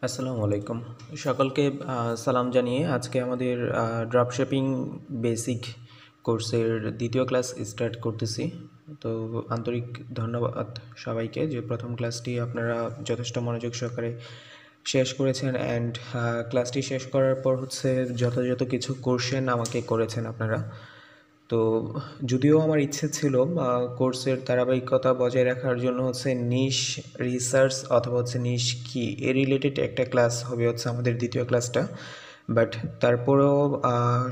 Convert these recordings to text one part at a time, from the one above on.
আসসালামু আলাইকুম সকলকে সালাম জানিয়ে আজকে আমাদের ড্রপশিপিং বেসিক কোর্সের দ্বিতীয় ক্লাস স্টার্ট করতেছি। তো আন্তরিক ধন্যবাদ সবাইকে যে প্রথম ক্লাসটি আপনারা যথেষ্ট মনোযোগ সহকারে শেষ করেছেন অ্যান্ড ক্লাসটি শেষ করার পর যথাযথ কিছু কোশ্চেন আমাকে করেছেন আপনারা। তো যদিও আমার ইচ্ছে ছিল কোর্সের ধারাবাহিকতা বজায় রাখার জন্য নিশ রিসার্চ অথবা নিশ কি এ রিলেটেড একটা ক্লাস হবে আমাদের দ্বিতীয় ক্লাসটা, বাট তারপরেও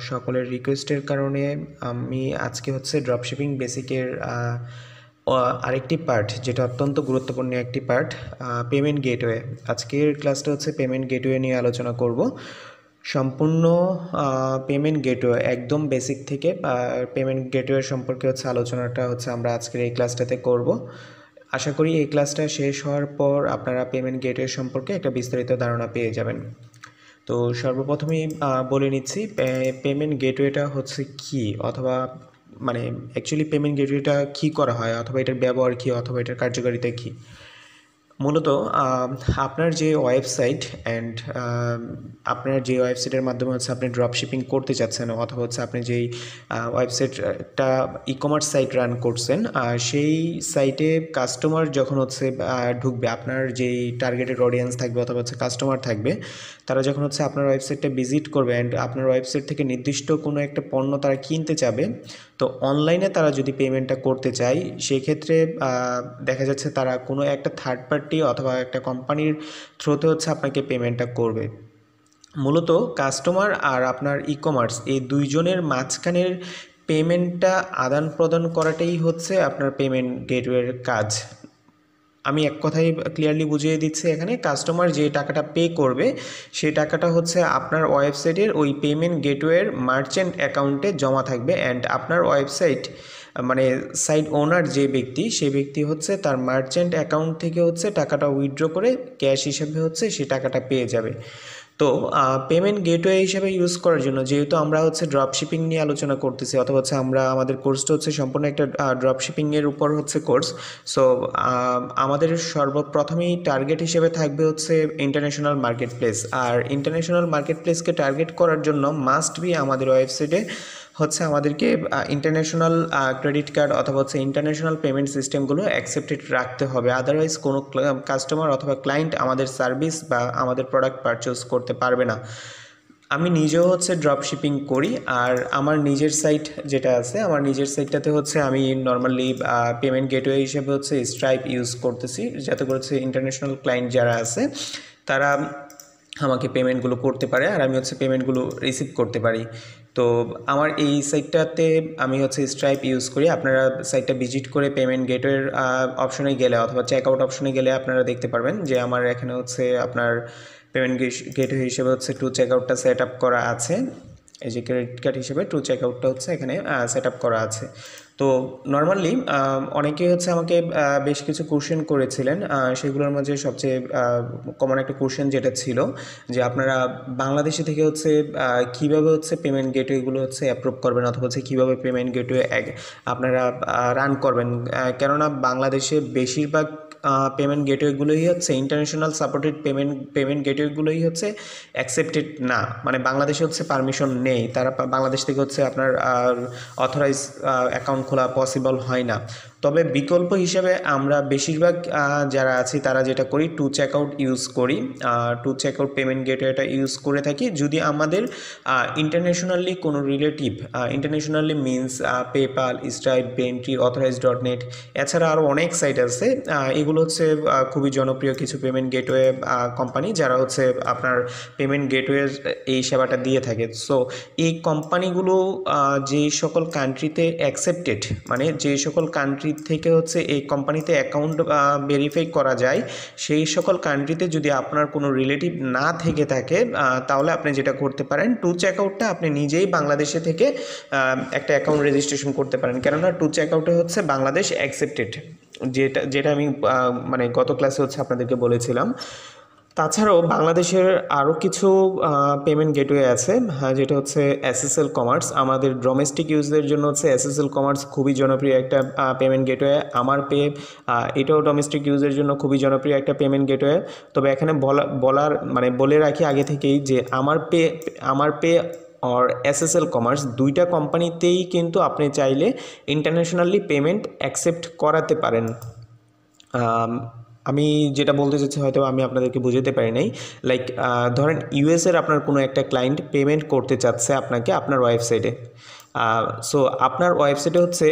সকলের রিকোয়েস্টের কারণে আমি আজকে ড্রপশিপিং বেসিকের আরেকটি পার্ট, যেটা অত্যন্ত গুরুত্বপূর্ণ একটি পার্ট, পেমেন্ট গেটওয়ে। আজকের ক্লাসটা পেমেন্ট গেটওয়ে নিয়ে আলোচনা করব। সম্পূর্ণ পেমেন্ট গেটওয়ে একদম বেসিক থেকে পেমেন্ট গেটওয়ে সম্পর্কে আলোচনাটা আমরা আজকের এই ক্লাসটাতে করব। আশা করি এই ক্লাসটা শেষ হওয়ার পর আপনারা পেমেন্ট গেটওয়ে সম্পর্কে একটা বিস্তারিত ধারণা পেয়ে যাবেন। তো সর্বপ্রথমেই বলে নিচ্ছি পেমেন্ট গেটওয়েটা কি, অথবা মানে অ্যাকচুয়ালি পেমেন্ট গেটওয়েটা কী করা হয়, অথবা এটার ব্যবহার কী, অথবা এটার কার্যকারিতা কী। মূলত আপনার যে ওয়েবসাইট অ্যান্ড আপনার যে ওয়েবসাইটের মাধ্যমে আপনি ড্রপশিপিং করতে চাচ্ছেন, অথবা আপনি যেই ওয়েবসাইটটা ই কমার্স সাইট রান করছেন, সেই সাইটে কাস্টমার যখন ঢুকবে, আপনার যেই টার্গেটেড অডিয়েন্স থাকবে অথবা কাস্টমার থাকবে, তারা যখন আপনার ওয়েবসাইটটা ভিজিট করবে অ্যান্ড আপনার ওয়েবসাইট থেকে নির্দিষ্ট কোনো একটা পণ্য তারা কিনতে চাবে, তো অনলাইনে তারা যদি পেমেন্টটা করতে চায়, সেই ক্ষেত্রে দেখা যাচ্ছে তারা কোনো একটা থার্ড পার্টি অথবা একটা কোম্পানির থ্রুতে আপনাকে পেমেন্টটা করবে। মূলত কাস্টমার আর আপনার ই কমার্স এই দুইজনের মাঝখানের পেমেন্টটা আদান প্রদান করাটাই আপনার পেমেন্ট গেটওয়ের কাজ। আমি এক কথাই ক্লিয়ারলি বুঝিয়ে দিচ্ছি, এখানে কাস্টমার যে টাকাটা পে করবে সেই টাকাটা আপনার ওয়েবসাইটের ওই পেমেন্ট গেটওয়ের মার্চেন্ট অ্যাকাউন্টে জমা থাকবে অ্যান্ড আপনার ওয়েবসাইট মানে সাইট ওনার যে ব্যক্তি, সেই ব্যক্তি তার মার্চেন্ট অ্যাকাউন্ট থেকে টাকাটা উইথড্র করে ক্যাশ হিসাবে সে টাকাটা পেয়ে যাবে। তো পেমেন্ট গেটওয়ে হিসেবে ইউজ করার জন্য, যেহেতু আমরা ড্রপশিপিং নিয়ে আলোচনা করতেছি, অথবা আমাদের কোর্সটা সম্পূর্ণ একটা ড্রপশিপিংয়ের উপর কোর্স। সো আমাদের সর্বপ্রথমেই টার্গেট হিসেবে থাকবে ইন্টারন্যাশনাল মার্কেট প্লেস। আর ইন্টারন্যাশনাল মার্কেট প্লেসকে টার্গেট করার জন্য মাস্ট বি আমাদের ওয়েবসাইটে আমাদেরকে ইন্টারন্যাশনাল ক্রেডিট কার্ড অথবা ইন্টারন্যাশনাল পেমেন্ট সিস্টেমগুলো অ্যাকসেপ্টেড রাখতে হবে। আদারওয়াইজ কোনো কাস্টমার অথবা ক্লায়েন্ট আমাদের সার্ভিস বা আমাদের প্রোডাক্ট পারচেস করতে পারবে না। আমি নিজেও ড্রপশিপিং করি, আর আমার নিজের সাইট যেটা আছে, আমার নিজের সাইটটাতে আমি নর্মালি পেমেন্ট গেটওয়ে হিসেবে স্ট্রাইপ ইউজ করতেছি, যাতে করে ইন্টারন্যাশনাল ক্লায়েন্ট যারা আছে তারা আমাকে পেমেন্টগুলো করতে পারে আর আমি পেমেন্টগুলো রিসিভ করতে পারি। তো আমার এই সাইটটাতে আমি স্ট্রাইপ ইউজ করি। আপনারা সাইটটা ভিজিট করে পেমেন্ট গেটওয়ের অপশনে গেলে অথবা চেক আউট অপশনে গেলে আপনারা দেখতে পারবেন যে আমার এখানে আপনার পেমেন্ট গেটওয়ে হিসেবে টু চেক আউটটা সেট আপ করা আছে। এই যে ক্রেডিট কার্ড হিসেবে টু চেক আউটটা এখানে সেট আপ করা আছে। তো নর্মালি অনেকে আমাকে বেশ কিছু কোশ্চেন করেছিলেন, সেগুলোর মাঝে সবচেয়ে কমন একটা কোশ্চেন যেটা ছিল যে আপনারা বাংলাদেশে থেকে কীভাবে পেমেন্ট গেটওয়েগুলো অ্যাপ্রুভ করবেন, অথবা কীভাবে পেমেন্ট গেটওয়ে আপনারা রান করবেন। কেননা বাংলাদেশে বেশিরভাগ পেমেন্ট গেটওয়েগুলোই ইন্টারন্যাশনাল সাপোর্টেড পেমেন্ট গেটওয়েগুলোই অ্যাকসেপ্টেড না, মানে বাংলাদেশে পারমিশন নেই, তারা বাংলাদেশ থেকে আপনার অথরাইজ অ্যাকাউন্ট খোলা পসিবল হয় না। তবে বিকল্প হিসেবে আমরা বেশিরভাগ যারা আছি তারা যেটা করি, টু চেক আউট ইউজ করি। টু চেক আউট পেমেন্ট গেটওয়েটা ইউজ করে থাকি যদি আমাদের ইন্টারন্যাশনালি কোনো relative, internationally means PayPal, Stripe, Braintree, Authorize net, এছাড়া আরও অনেক সাইট আছে। এগুলো খুবই জনপ্রিয় কিছু পেমেন্ট গেটওয়ে কোম্পানি, যারা আপনার পেমেন্ট গেটওয়ে এই সেবাটা দিয়ে থাকে। সো এই কোম্পানিগুলো যে সকল কান্ট্রিতে অ্যাকসেপ্টেড, মানে যে সকল কান্ট্রি থেকে এই কোম্পানিতে অ্যাকাউন্ট ভেরিফাই করা যায়, সেই সকল কান্ট্রিতে যদি আপনার কোনো রিলেটিভ না থেকে থাকে, তাহলে আপনি যেটা করতে পারেন, টু চেক আউটটা আপনি নিজেই বাংলাদেশে থেকে একটা অ্যাকাউন্ট রেজিস্ট্রেশন করতে পারেন। কেননা টু চেক আউটে বাংলাদেশ অ্যাকসেপ্টেড, যেটা আমি মানে গত ক্লাসে আপনাদেরকে বলেছিলাম। তাছাড়াও বাংলাদেশের আরও কিছু পেমেন্ট গেটওয়ে আছে, যেটা হচ্ছে এসএসএল কমার্স। আমাদের ডোমেস্টিক ইউজের জন্য হচ্ছে এসএসএল কমার্স খুবই জনপ্রিয় একটা পেমেন্ট গেটওয়ে। আমার পে এটাও ডোমেস্টিক ইউজের জন্য খুবই জনপ্রিয় একটা পেমেন্ট গেটওয়ে। তবে এখানে বলে রাখি আগে থেকেই যে আমার পে আর এসএসএল কমার্স দুইটা কোম্পানিতেই কিন্তু আপনি চাইলে ইন্টারন্যাশনালি পেমেন্ট অ্যাকসেপ্ট করাতে পারেন। আমি যেটা বলতে চাচ্ছি হয়তো আমি আপনাদেরকে বুঝাতে পারি নাই, লাইক ধরেন ইউএসের আপনার কোনো একটা ক্লায়েন্ট পেমেন্ট করতে চাচ্ছে আপনাকে আপনার ওয়েবসাইটে। সো আপনার ওয়েবসাইটে হচ্ছে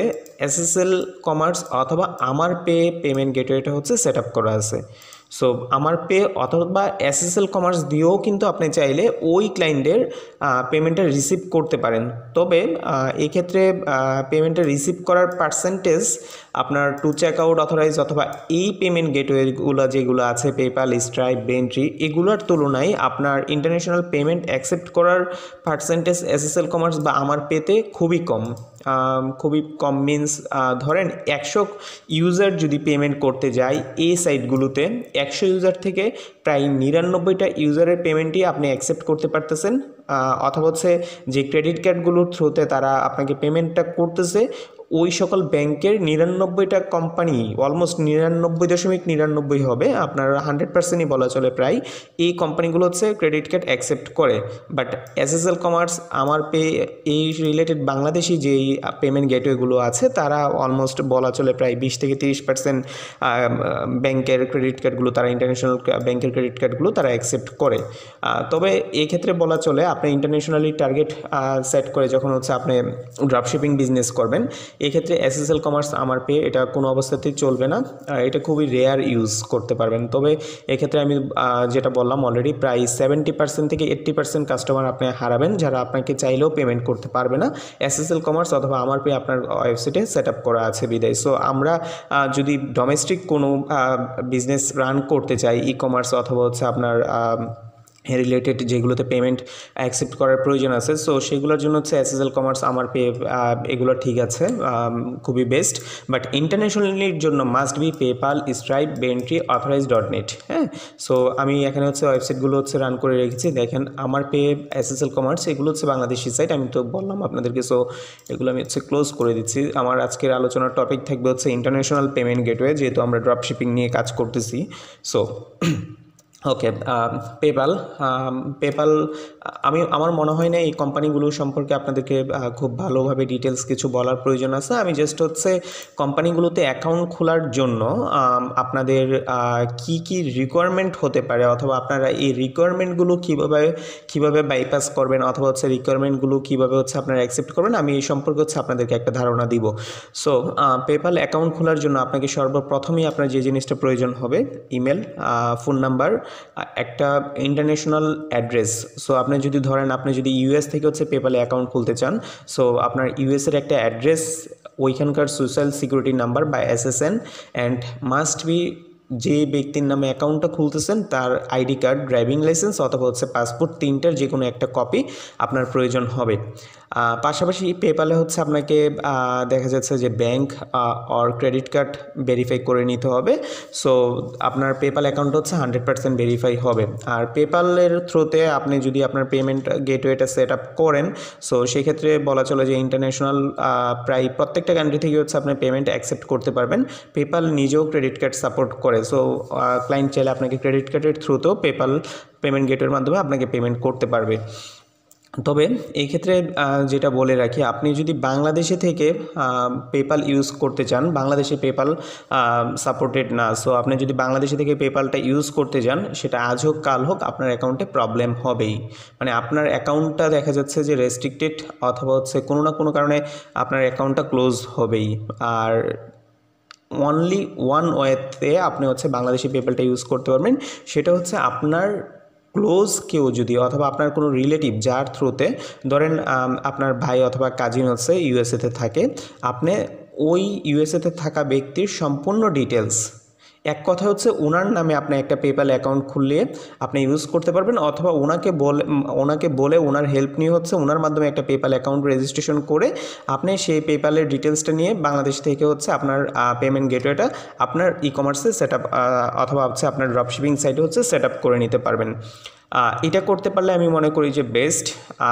এসএসএল কমার্স অথবা আমার পে পেমেন্ট গেটওয়েটা হচ্ছে সেট আপ করা আছে। সো আমার পে অথবা এসএসএল কমার্স দিয়েও কিন্তু আপনি চাইলে ওই ক্লায়েন্টের পেমেন্টটা রিসিভ করতে পারেন। তবে এক্ষেত্রে পেমেন্টটা রিসিভ করার পার্সেন্টেজ আপনার টু চেক আউট অথরাইজ অথবা এই পেমেন্ট গেটওয়েগুলো যেগুলো আছে পেপ্যাল, স্ট্রাইপ, বেন্ট্রি, এগুলোর তুলনায় আপনার ইন্টারন্যাশনাল পেমেন্ট অ্যাকসেপ্ট করার পার্সেন্টেজ এসএসএল কমার্স বা আমার পেতে খুবই কম। মিনস ধরেন 100 ইউজার যদি পেমেন্ট করতে যায় এই সাইটগুলোতে, 100 ইউজার থেকে প্রায় 99টা ইউজারের পেমেন্টই আপনি অ্যাকসেপ্ট করতে পারতেছেন। অথবা হচ্ছে যে ক্রেডিট কার্ডগুলোর থ্রুতে তারা আপনাকে পেমেন্টটা করতেছে ওই সকল ব্যাংকের 99টা কোম্পানি, অলমোস্ট 99.99 হবে, আপনার 100%ই বলা চলে প্রায়, এই কোম্পানিগুলো হচ্ছে ক্রেডিট কার্ড অ্যাকসেপ্ট করে। বাট এসএসএল কমার্স, আমার পে, এই রিলেটেড বাংলাদেশি যেই পেমেন্ট গেটওয়েগুলো আছে তারা অলমোস্ট বলা চলে প্রায় 20-30% ব্যাংকের ক্রেডিট কার্ডগুলো, তারা ইন্টারন্যাশনাল ব্যাংকের ক্রেডিট কার্ডগুলো তারা অ্যাকসেপ্ট করে। তবে এই ক্ষেত্রে বলা চলে আপনি ইন্টারন্যাশনালি টার্গেট সেট করে যখন হচ্ছে আপনি ড্রপশিপিং বিজনেস করবেন, এক্ষেত্রে এসএসএল কমার্স আমার পে এটা কোনো অবস্থাতেই চলবে না, এটা খুবই রেয়ার ইউজ করতে পারবেন। তবে এক্ষেত্রে আমি যেটা বললাম অলরেডি, প্রায় 70% থেকে 80% কাস্টমার আপনি হারাবেন যারা আপনাকে চাইলেও পেমেন্ট করতে পারবে না। এসএসএল কমার্স অথবা আমার পে আপনার ওয়েবসাইটে সেট আপ করা আছে বিদায়। সো আমরা যদি ডোমেস্টিক কোনো বিজনেস রান করতে চাই, ই কমার্স অথবা হচ্ছে আপনার রিলেটেড যেগুলোতে পেমেন্ট অ্যাকসেপ্ট করার প্রয়োজন আছে, সো সেগুলোর জন্য হচ্ছে এসএসএল কমার্স, আমার পে, এগুলো ঠিক আছে, খুবই বেস্ট। বাট ইন্টারন্যাশনালির জন্য must be PayPal, stripe, Braintree, অথরাইজ.নেট। হ্যাঁ, সো আমি এখানে হচ্ছে ওয়েবসাইটগুলো হচ্ছে রান করে রেখেছি। দেখেন আমার পে, এসএসএল কমার্স, এগুলো হচ্ছে বাংলাদেশি সাইট, আমি তো বললাম আপনাদেরকে। সো এগুলো আমি হচ্ছে ক্লোজ করে দিচ্ছি। আমার আজকের আলোচনার টপিক থাকবে হচ্ছে ইন্টারন্যাশনাল পেমেন্ট গেটওয়ে, যেহেতু আমরা ড্রপ শিপিং নিয়ে কাজ করতেছি। সো ওকে, পেপ্যাল আমার মনে হয় না এই কোম্পানিগুলো সম্পর্কে আপনাদেরকে খুব ভালোভাবে ডিটেলস কিছু বলার প্রয়োজন আছে। আমি জাস্ট হচ্ছে কোম্পানিগুলোতে অ্যাকাউন্ট খোলার জন্য আপনাদের কি কি রিকোয়ারমেন্ট হতে পারে অথবা আপনারা এই রিকোয়ারমেন্টগুলো কীভাবে বাইপাস করবেন অথবা হচ্ছে রিকোয়ারমেন্টগুলো কীভাবে হচ্ছে আপনারা অ্যাকসেপ্ট করবেন, আমি এই সম্পর্কে হচ্ছে আপনাদেরকে একটা ধারণা দিব। সো পেপ্যাল অ্যাকাউন্ট খোলার জন্য আপনাকে সর্বপ্রথমেই আপনার যে জিনিসটা প্রয়োজন হবে, ইমেল, ফোন নাম্বার, একটা ইন্টারন্যাশনাল অ্যাড্রেস। সো আপনি যদি ধরেন আপনি যদি ইউএস থেকে হচ্ছে পেপ্যালে অ্যাকাউন্ট খুলতে চান, সো আপনার ইউএসের একটা অ্যাড্রেস, ওইখানকার সোশ্যাল সিকিউরিটি নাম্বার বা SSN, অ্যান্ড মাস্ট বি যে ব্যক্তির নামে অ্যাকাউন্টটা খুলতেছেন তার আইডি কার্ড, ড্রাইভিং লাইসেন্স অথবা হচ্ছে পাসপোর্ট, তিনটার যে কোনো একটা কপি আপনার প্রয়োজন হবে। পাশাপাশি পেপ্যালে হচ্ছে আপনাকে দেখা যাচ্ছে যে bank or credit card verify করে নিতে হবে। সো আপনার পেপ্যাল অ্যাকাউন্ট হচ্ছে 100% ভেরিফাই হবে। আর পেপ্যালের থ্রুতে আপনি যদি আপনার পেমেন্ট গেটওয়েটা সেট আপ করেন, সো সেক্ষেত্রে বলা চলে যে ইন্টারন্যাশনাল প্রায় প্রত্যেকটা কান্ট্রি থেকে হচ্ছে আপনি পেমেন্ট অ্যাকসেপ্ট করতে পারবেন। পেপ্যাল নিজেও ক্রেডিট কার্ড সাপোর্ট করে। সো ক্লায়েন্ট চাইলে আপনাকে ক্রেডিট কার্ডের থ্রুতেও পেপ্যাল পেমেন্ট গেটওয়ের মাধ্যমে আপনাকে পেমেন্ট করতে পারবে। তবে এই ক্ষেত্রে যেটা বলে রাখি, আপনি যদি বাংলাদেশে থেকে পেপ্যাল ইউজ করতে চান, বাংলাদেশে পেপ্যাল সাপোর্টেড না। সো আপনি যদি বাংলাদেশে থেকে পেপ্যালটা ইউজ করতে যান, সেটা আজ হোক কাল হোক আপনার অ্যাকাউন্টে প্রবলেম হবেই। মানে আপনার অ্যাকাউন্টটা দেখা যাচ্ছে যে রেস্ট্রিক্টেড অথবা হচ্ছে কোনো না কোনো কারণে আপনার অ্যাকাউন্টটা ক্লোজ হবেই। আর অনলি ওয়ান ওয়েতে আপনি হচ্ছে বাংলাদেশি পেপ্যালটা ইউজ করতে পারবেন, সেটা হচ্ছে আপনার ক্লোজ কেউ যদি অথবা আপনার কোনো রিলেটিভ যার থ্রুতে, ধরেন আপনার ভাই অথবা কাজিন হচ্ছে ইউএসএতে থাকে, আপনি ওই ইউএসএতে থাকা ব্যক্তির সম্পূর্ণ ডিটেলস এক কথা হচ্ছে ওনার নামে আপনি একটা পেপ্যাল অ্যাকাউন্ট খুললে আপনি ইউজ করতে পারবেন, অথবা ওনাকে বলে ওনার হেল্প নিয়ে হচ্ছে ওনার মাধ্যমে একটা পেপ্যাল অ্যাকাউন্ট রেজিস্ট্রেশন করে আপনি সেই পেপ্যালের ডিটেলসটা নিয়ে বাংলাদেশ থেকে হচ্ছে আপনার পেমেন্ট গেটওয়েটা আপনার ই কমার্সে সেট আপ অথবা হচ্ছে আপনার ড্রপশিপিং সাইটে হচ্ছে সেট আপ করে নিতে পারবেন। এটা করতে পারলে আমি মনে করি যে বেস্ট।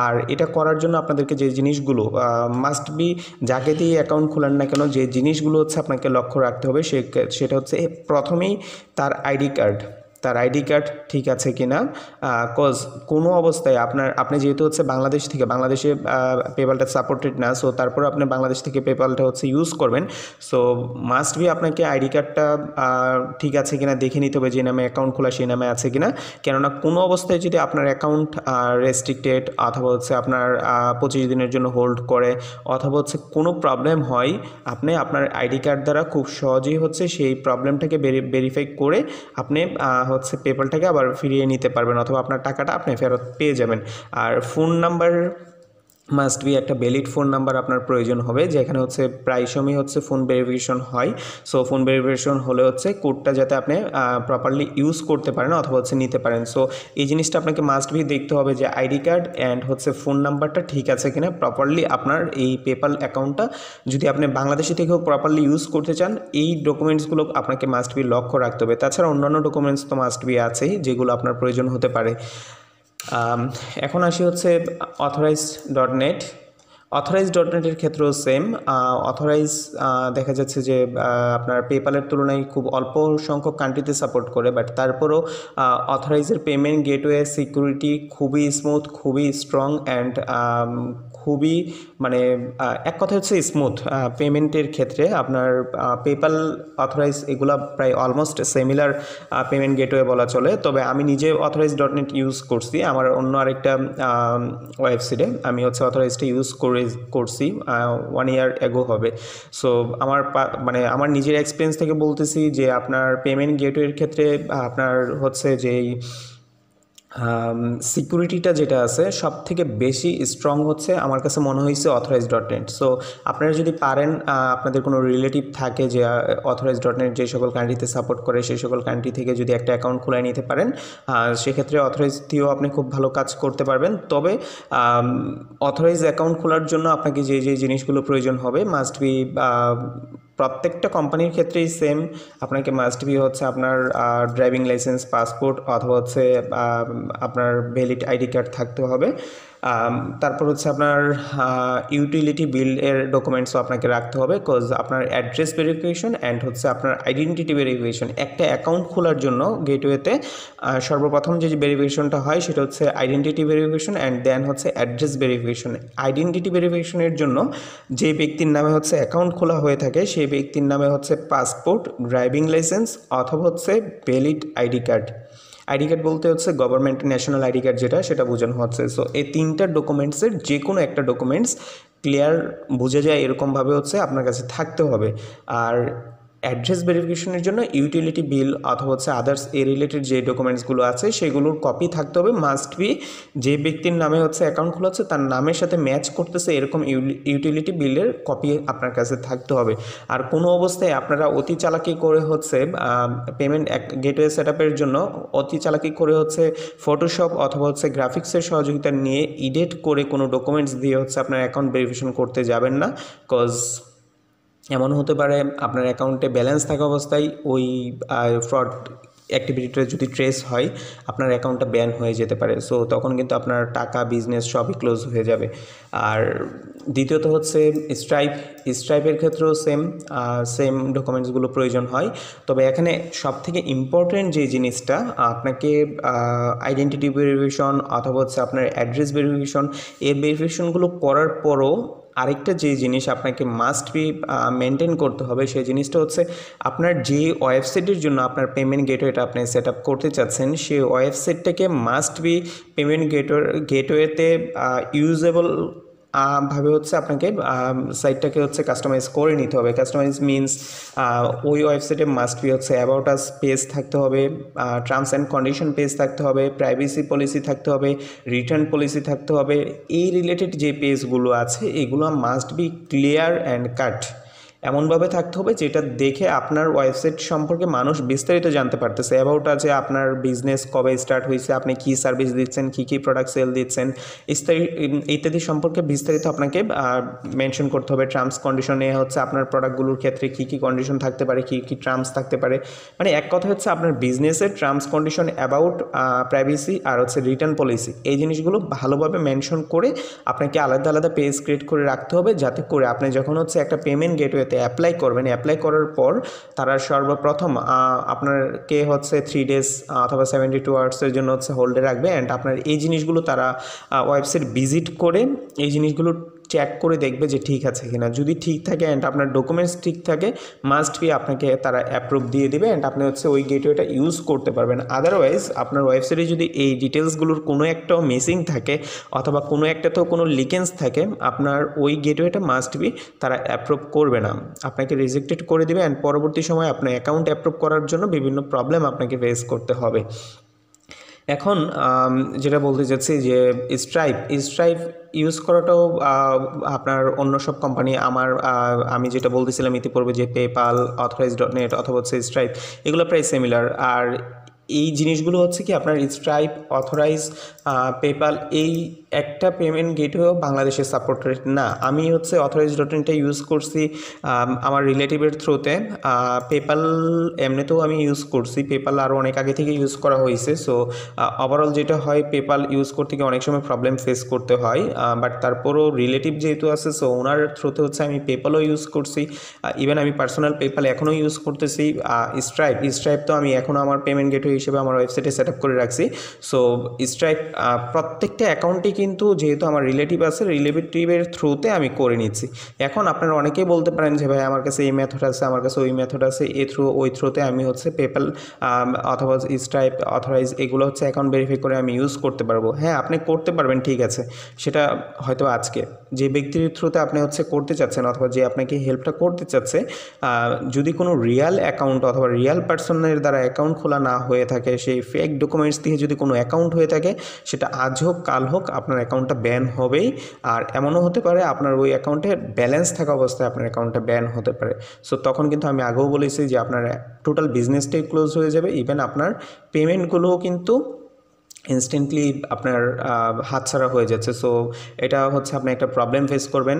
আর এটা করার জন্য আপনাদেরকে যে জিনিসগুলো মাস্ট বি, যাকে দিয়ে অ্যাকাউন্ট খোলেন না কেন, যে জিনিসগুলো হচ্ছে আপনাকে লক্ষ্য রাখতে হবে সেটা হচ্ছে প্রথমেই তার আইডি কার্ড ঠিক আছে কিনা। কজ কোনো অবস্থায় আপনি যেহেতু হচ্ছে বাংলাদেশে পেপ্যালটা সাপোর্টেড না, সো তারপর আপনি বাংলাদেশ থেকে পেপ্যালটা হচ্ছে ইউজ করবেন। সো মাস্ট বি আপনাকে আইডি কার্ডটা ঠিক আছে কিনা দেখে নিতে হবে, যে নামে অ্যাকাউন্ট খোলা সেই নামে আছে কিনা। কেননা কোনো অবস্থায় যদি আপনার অ্যাকাউন্ট রেস্ট্রিক্টেড অথবা হচ্ছে আপনার 25 দিনের জন্য হোল্ড করে অথবা হচ্ছে কোনো প্রবলেম হয়, আপনি আপনার আইডি কার্ড দ্বারা খুব সহজেই হচ্ছে সেই প্রবলেমটাকে ভেরিফাই করে আপনি হচ্ছে পেপ্যালটাকে আবার ফিরিয়ে নিতে পারবেন, অথবা আপনার টাকাটা আপনি ফেরত পেয়ে যাবেন। আর ফোন নাম্বার মাস্ট বি, একটা ভ্যালিড ফোন নাম্বার আপনার প্রয়োজন হবে, যেখানে হচ্ছে প্রায় সময় হচ্ছে ফোন ভেরিফিকেশন হয়। সো ফোন ভেরিফিকেশন হলে হচ্ছে কোডটা যাতে আপনি প্রপারলি ইউজ করতে পারেন অথবা হচ্ছে নিতে পারেন। সো এই জিনিসটা আপনাকে মাস্ট বি দেখতে হবে যে আইডি কার্ড অ্যান্ড হচ্ছে ফোন নাম্বারটা ঠিক আছে কিনা প্রপারলি। আপনার এই পেপ্যাল অ্যাকাউন্টটা যদি আপনি বাংলাদেশি থেকেও প্রপারলি ইউজ করতে চান, এই ডকুমেন্টসগুলো আপনাকে মাস্ট বি লক্ষ্য রাখতে হবে। তাছাড়া অন্যান্য ডকুমেন্টস তো মাস্ট বি আছেই, যেগুলো আপনার প্রয়োজন হতে পারে। এখন আসি হচ্ছে অথরাইজ.নেটের ক্ষেত্রেও সেম। অথরাইজ দেখা যাচ্ছে যে আপনার পেপ্যালের তুলনায় খুব অল্প সংখ্যক কান্ট্রিতে সাপোর্ট করে, বাট তারপরও অথরাইজের পেমেন্ট গেটওয়ে সিকিউরিটি খুবই স্মুথ, খুবই স্ট্রং অ্যান্ড খুবই মানে এক কথা হচ্ছে স্মুথ পেমেন্টের ক্ষেত্রে। আপনার পেপ্যাল, অথরাইজ এগুলা প্রায় অলমোস্ট সিমিলার পেমেন্ট গেটওয়ে বলা চলে। তবে আমি নিজে অথরাইজ.নেট ইউজ করছি, আমার অন্য আরেকটা ওয়েবসাইটে আমি হচ্ছে অথরাইজটা ইউজ করছি 1 ইয়ার এগো হবে। সো আমার নিজের এক্সপিরিয়েন্স থেকে বলতেছি যে আপনার পেমেন্ট গেটওয়ের ক্ষেত্রে আপনার হচ্ছে যেই সিকিউরিটিটা যেটা আছে সব থেকে বেশি স্ট্রং হচ্ছে আমার কাছে মনে হয়েছে অথরাইজ.নেট। সো আপনারা যদি পারেন, আপনাদের কোনো রিলেটিভ থাকে যে অথরাইজ.নেট যে সকল কান্ট্রিতে সাপোর্ট করে সেই সকল কান্ট্রি থেকে যদি একটা অ্যাকাউন্ট খুলে নিতে পারেন, সেক্ষেত্রে অথরাইজ দিয়েও আপনি খুব ভালো কাজ করতে পারবেন। তবে অথরাইজ অ্যাকাউন্ট খোলার জন্য আপনাকে যে জিনিসগুলো প্রয়োজন হবে মাস্ট বি, প্রত্যেকটা কোম্পানির ক্ষেত্রেই সেম, আপনাকে মাস্ট বি হচ্ছে আপনার ড্রাইভিং লাইসেন্স, পাসপোর্ট অথবা হচ্ছে আপনার ভ্যালিড আইডি কার্ড থাকতে হবে। তারপর হচ্ছে আপনার ইউটিলিটি বিলের ডকুমেন্টসও আপনাকে রাখতে হবে, কজ আপনার অ্যাড্রেস ভেরিফিকেশন অ্যান্ড হচ্ছে আপনার আইডেন্টিটি ভেরিফিকেশন। একটা অ্যাকাউন্ট খোলার জন্য গেটওয়েতে সর্বপ্রথম যে ভেরিফিকেশনটা হয় সেটা হচ্ছে আইডেন্টিটি ভেরিফিকেশন অ্যান্ড দেন হচ্ছে অ্যাড্রেস ভেরিফিকেশন। আইডেন্টিটি ভেরিফিকেশনের জন্য যে ব্যক্তির নামে হচ্ছে অ্যাকাউন্ট খোলা হয়ে থাকে সেই ব্যক্তির নামে হচ্ছে পাসপোর্ট, ড্রাইভিং লাইসেন্স অথবা হচ্ছে ভ্যালিড আইডি কার্ড বলতে হচ্ছে গভর্নমেন্ট ন্যাশনাল আইডি কার্ড সেটা বোঝানো হচ্ছে। সো এই 3টা ডকুমেন্টসের যে কোনো একটা ডকুমেন্টস ক্লিয়ার বোঝা যায় এরকমভাবে হচ্ছে আপনার কাছে থাকতে হবে। আর অ্যাড্রেস ভেরিফিকেশনের জন্য ইউটিলিটি বিল অথবা হচ্ছে আদার্স রিলেটেড যে ডকুমেন্টসগুলো আছে সেগুলোর কপি থাকতে হবে। মাস্ট বি যে ব্যক্তির নামে হচ্ছে অ্যাকাউন্ট খোলা হচ্ছে তার নামের সাথে ম্যাচ করতেছে এরকম ইউটিলিটি বিলের কপি আপনার কাছে থাকতে হবে। আর কোনো অবস্থায় আপনারা অতি চালাকি করে হচ্ছে পেমেন্ট গেটওয়ে সেট আপের জন্য হচ্ছে ফটোশপ অথবা হচ্ছে গ্রাফিক্সের সহযোগিতা নিয়ে এডিট করে কোনো ডকুমেন্টস দিয়ে হচ্ছে আপনার অ্যাকাউন্ট ভেরিফিকেশন করতে যাবেন না, কজ এমন হতে পারে আপনার অ্যাকাউন্টে ব্যালেন্স থাকা অবস্থায় ওই ফ্রড অ্যাক্টিভিটিটা যদি ট্রেস হয় আপনার অ্যাকাউন্টটা ব্যান হয়ে যেতে পারে। সো তখন কিন্তু আপনার টাকা, বিজনেস সবই ক্লোজ হয়ে যাবে। আর দ্বিতীয়ত হচ্ছে স্ট্রাইপের ক্ষেত্রেও সেম ডকুমেন্টসগুলো প্রয়োজন হয়। তবে এখানে সবথেকে ইম্পর্টেন্ট যে জিনিসটা, আপনাকে আইডেন্টিটি ভেরিফিকেশন অথবা হচ্ছে আপনার অ্যাড্রেস ভেরিফিকেশন, এই ভেরিফিকেশনগুলো করার পরও আরেকটা যে জিনিস আপনাকে মাস্ট বি মেনটেন করতে হবে সেই জিনিসটা হচ্ছে আপনার যে ওয়েবসাইটের জন্য আপনার পেমেন্ট গেটওয়েটা আপনি সেট আপ করতে চাচ্ছেন সেই ওয়েবসাইটটাকে মাস্ট বি পেমেন্ট গেটওয়েতে ইউজেবল ভাবে হচ্ছে আপনাকে সাইটটাকে হচ্ছে কাস্টমাইজ করে নিতে হবে। কাস্টমাইজ মিনস ওই ওয়েবসাইটে মাস্ট বি হচ্ছে অ্যাবাউট আস পেজ থাকতে হবে, টার্মস অ্যান্ড কন্ডিশন পেজ থাকতে হবে, প্রাইভেসি পলিসি থাকতে হবে, রিটার্ন পলিসি থাকতে হবে। এই রিলেটেড যে পেজগুলো আছে এগুলো must be clear and cut. এমনভাবে থাকতে হবে যেটা দেখে আপনার ওয়েবসাইট সম্পর্কে মানুষ বিস্তারিত জানতে পারতেছে। অ্যাবাউট আছে আপনার বিজনেস কবে স্টার্ট হয়েছে, আপনি কী সার্ভিস দিচ্ছেন, কী কী প্রোডাক্ট সেল দিচ্ছেন ইত্যাদি সম্পর্কে বিস্তারিত আপনাকে মেনশন করতে হবে। টার্মস কন্ডিশনে হচ্ছে আপনার প্রোডাক্টগুলোর ক্ষেত্রে কী কী কন্ডিশন থাকতে পারে, কী কী টার্মস থাকতে পারে, মানে এক কথা হচ্ছে আপনার বিজনেসের টার্মস কন্ডিশন, অ্যাবাউট, প্রাইভেসি আর হচ্ছে রিটার্ন পলিসি, এই জিনিসগুলো ভালোভাবে মেনশন করে আপনাকে আলাদা আলাদা পেজ ক্রিয়েট করে রাখতে হবে, যাতে করে আপনি যখন হচ্ছে একটা পেমেন্ট গেটওয়েতে অ্যাপ্লাই করবেন, অ্যাপ্লাই করার পর তারা সর্বপ্রথম আপনাকে হচ্ছে 3 days অথবা 72 আওয়ার্সের জন্য হচ্ছে হোল্ডে রাখবে। অ্যান্ড আপনার এই জিনিসগুলো তারা ওয়েবসাইট ভিজিট করে এই জিনিসগুলো চেক করে দেখবে যে ঠিক আছে কিনা। যদি ঠিক থাকে অ্যান্ড আপনার ডকুমেন্টস ঠিক থাকে, মাস্ট বি আপনাকে তারা অ্যাপ্রুভ দিয়ে দেবে অ্যান্ড আপনি হচ্ছে ওই গেটওয়েটা ইউজ করতে পারবেন। আদারওয়াইজ আপনার ওয়েবসাইটে যদি এই ডিটেলসগুলোর কোনো একটাও মিসিং থাকে অথবা কোনো একটাতেও কোনো লিকেন্স থাকে, আপনার ওই গেটওয়েটা মাস্ট বি তারা অ্যাপ্রুভ করবে না, আপনাকে রিজেক্টেড করে দেবে অ্যান্ড পরবর্তী সময় আপনার অ্যাকাউন্ট অ্যাপ্রুভ করার জন্য বিভিন্ন প্রবলেম আপনাকে ফেস করতে হবে। এখন যেটা বলতে চাচ্ছি যে স্ট্রাইপ ইউজ করাটাও আপনার অন্য সব কোম্পানি আমি যেটা বলতেছিলাম ইতিপূর্বে যে পেপাল, authorize.net অথবা হচ্ছে স্ট্রাইপ, এগুলো প্রায় সিমিলার। আর এই জিনিসগুলো হচ্ছে কি আপনার স্ট্রাইপ, অথরাইজ, পেপাল এই একটা পেমেন্ট গেটওয়েও বাংলাদেশে সাপোর্টেড না। আমি হচ্ছে authorize.netটা ইউজ করছি আমার রিলেটিভের থ্রুতে। পেপাল এমনিতেও আমি ইউজ করছি, পেপাল আরও অনেক আগে থেকে ইউজ করা হয়েছে। সো ওভারঅল যেটা হয়, পেপাল ইউজ করতে গিয়ে অনেক সময় প্রবলেম ফেস করতে হয়, বাট তারপরও রিলেটিভ যেহেতু আছে, সো ওনার থ্রুতে হচ্ছে আমি পেপালও ইউজ করছি। ইভেন আমি পার্সোনাল পেপাল এখনও ইউজ করতেছি। স্ট্রাইপ তো আমি এখনও আমার পেমেন্ট গেটওয়ে হিসেবে আমার ওয়েবসাইটে সেট আপ করে রাখছি। সো স্ট্রাইপ প্রত্যেকটা অ্যাকাউন্টই কিন্তু যেহেতু আমার রিলেটিভ আছে, রিলেটিভের থ্রুতে আমি করে নিচ্ছি। এখন আপনারা অনেকেই বলতে পারেন যে ভাই আমার কাছে এই মেথড আছে, আমার কাছে ওই মেথড আছে, ওই থ্রুতে আমি হচ্ছে পেপাল অথবা স্ট্রাইপ, অথরাইজ এগুলো হচ্ছে অ্যাকাউন্ট ভেরিফাই করে আমি ইউজ করতে পারবো। হ্যাঁ, আপনি করতে পারবেন, ঠিক আছে, সেটা হয়তো আজকে যে ব্যক্তির থ্রুতে আপনি হচ্ছে করতে চাচ্ছেন অথবা যে আপনাকে হেল্পটা করতে চাচ্ছে, যদি কোনো রিয়াল অ্যাকাউন্ট অথবা রিয়াল পার্সনের দ্বারা অ্যাকাউন্ট খোলা না হয়ে থাকে, সেই ফেক ডকুমেন্টস দিয়ে যদি কোনো অ্যাকাউন্ট হয়ে থাকে, সেটা আজ হোক কাল হোক আপনার অ্যাকাউন্টটা ব্যান হবেই। আর এমনও হতে পারে আপনার ওই অ্যাকাউন্টে ব্যালেন্স থাকা অবস্থায় আপনার অ্যাকাউন্টটা ব্যান হতে পারে। সো তখন কিন্তু আমি আগেও বলেছি যে আপনার টোটাল বিজনেসটাই ক্লোজ হয়ে যাবে, ইভেন আপনার পেমেন্টগুলোও কিন্তু ইনস্ট্যান্টলি আপনার হাতছাড়া হয়ে যাচ্ছে। সো এটা হচ্ছে আপনি একটা প্রবলেম ফেস করবেন,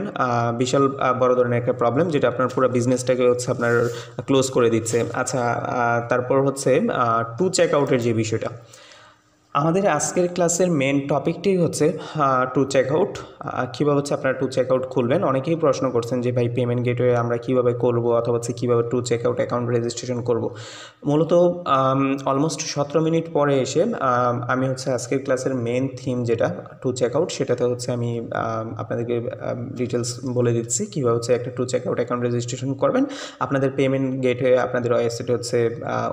বিশাল বড় ধরনের একটা প্রবলেম, যেটা আপনার পুরো বিজনেসটাকে হচ্ছে আপনার ক্লোজ করে দিচ্ছে। আচ্ছা, তারপর হচ্ছে টু চেক আউটের যে বিষয়টা, আমাদের আজকের ক্লাসের মেন টপিকটাই হচ্ছে টু চেক আউট। কীভাবে হচ্ছে আপনারা টু চেক আউট খুলবেন। অনেকেই প্রশ্ন করছেন যে ভাই পেমেন্ট গেটওয়ে আমরা কীভাবে করবো অথবা হচ্ছে কীভাবে two check out account registration করব। মূলত অলমোস্ট 17 মিনিট পরে এসে আমি হচ্ছে আজকের ক্লাসের মেন থিম যেটা টু চেক আউট, সেটাতে হচ্ছে আমি আপনাদেরকে ডিটেলস বলে দিচ্ছি কীভাবে হচ্ছে একটা two check out account registration করবেন, আপনাদের পেমেন্ট গেটওয়ে আপনাদের ওয়েবসাইটে হচ্ছে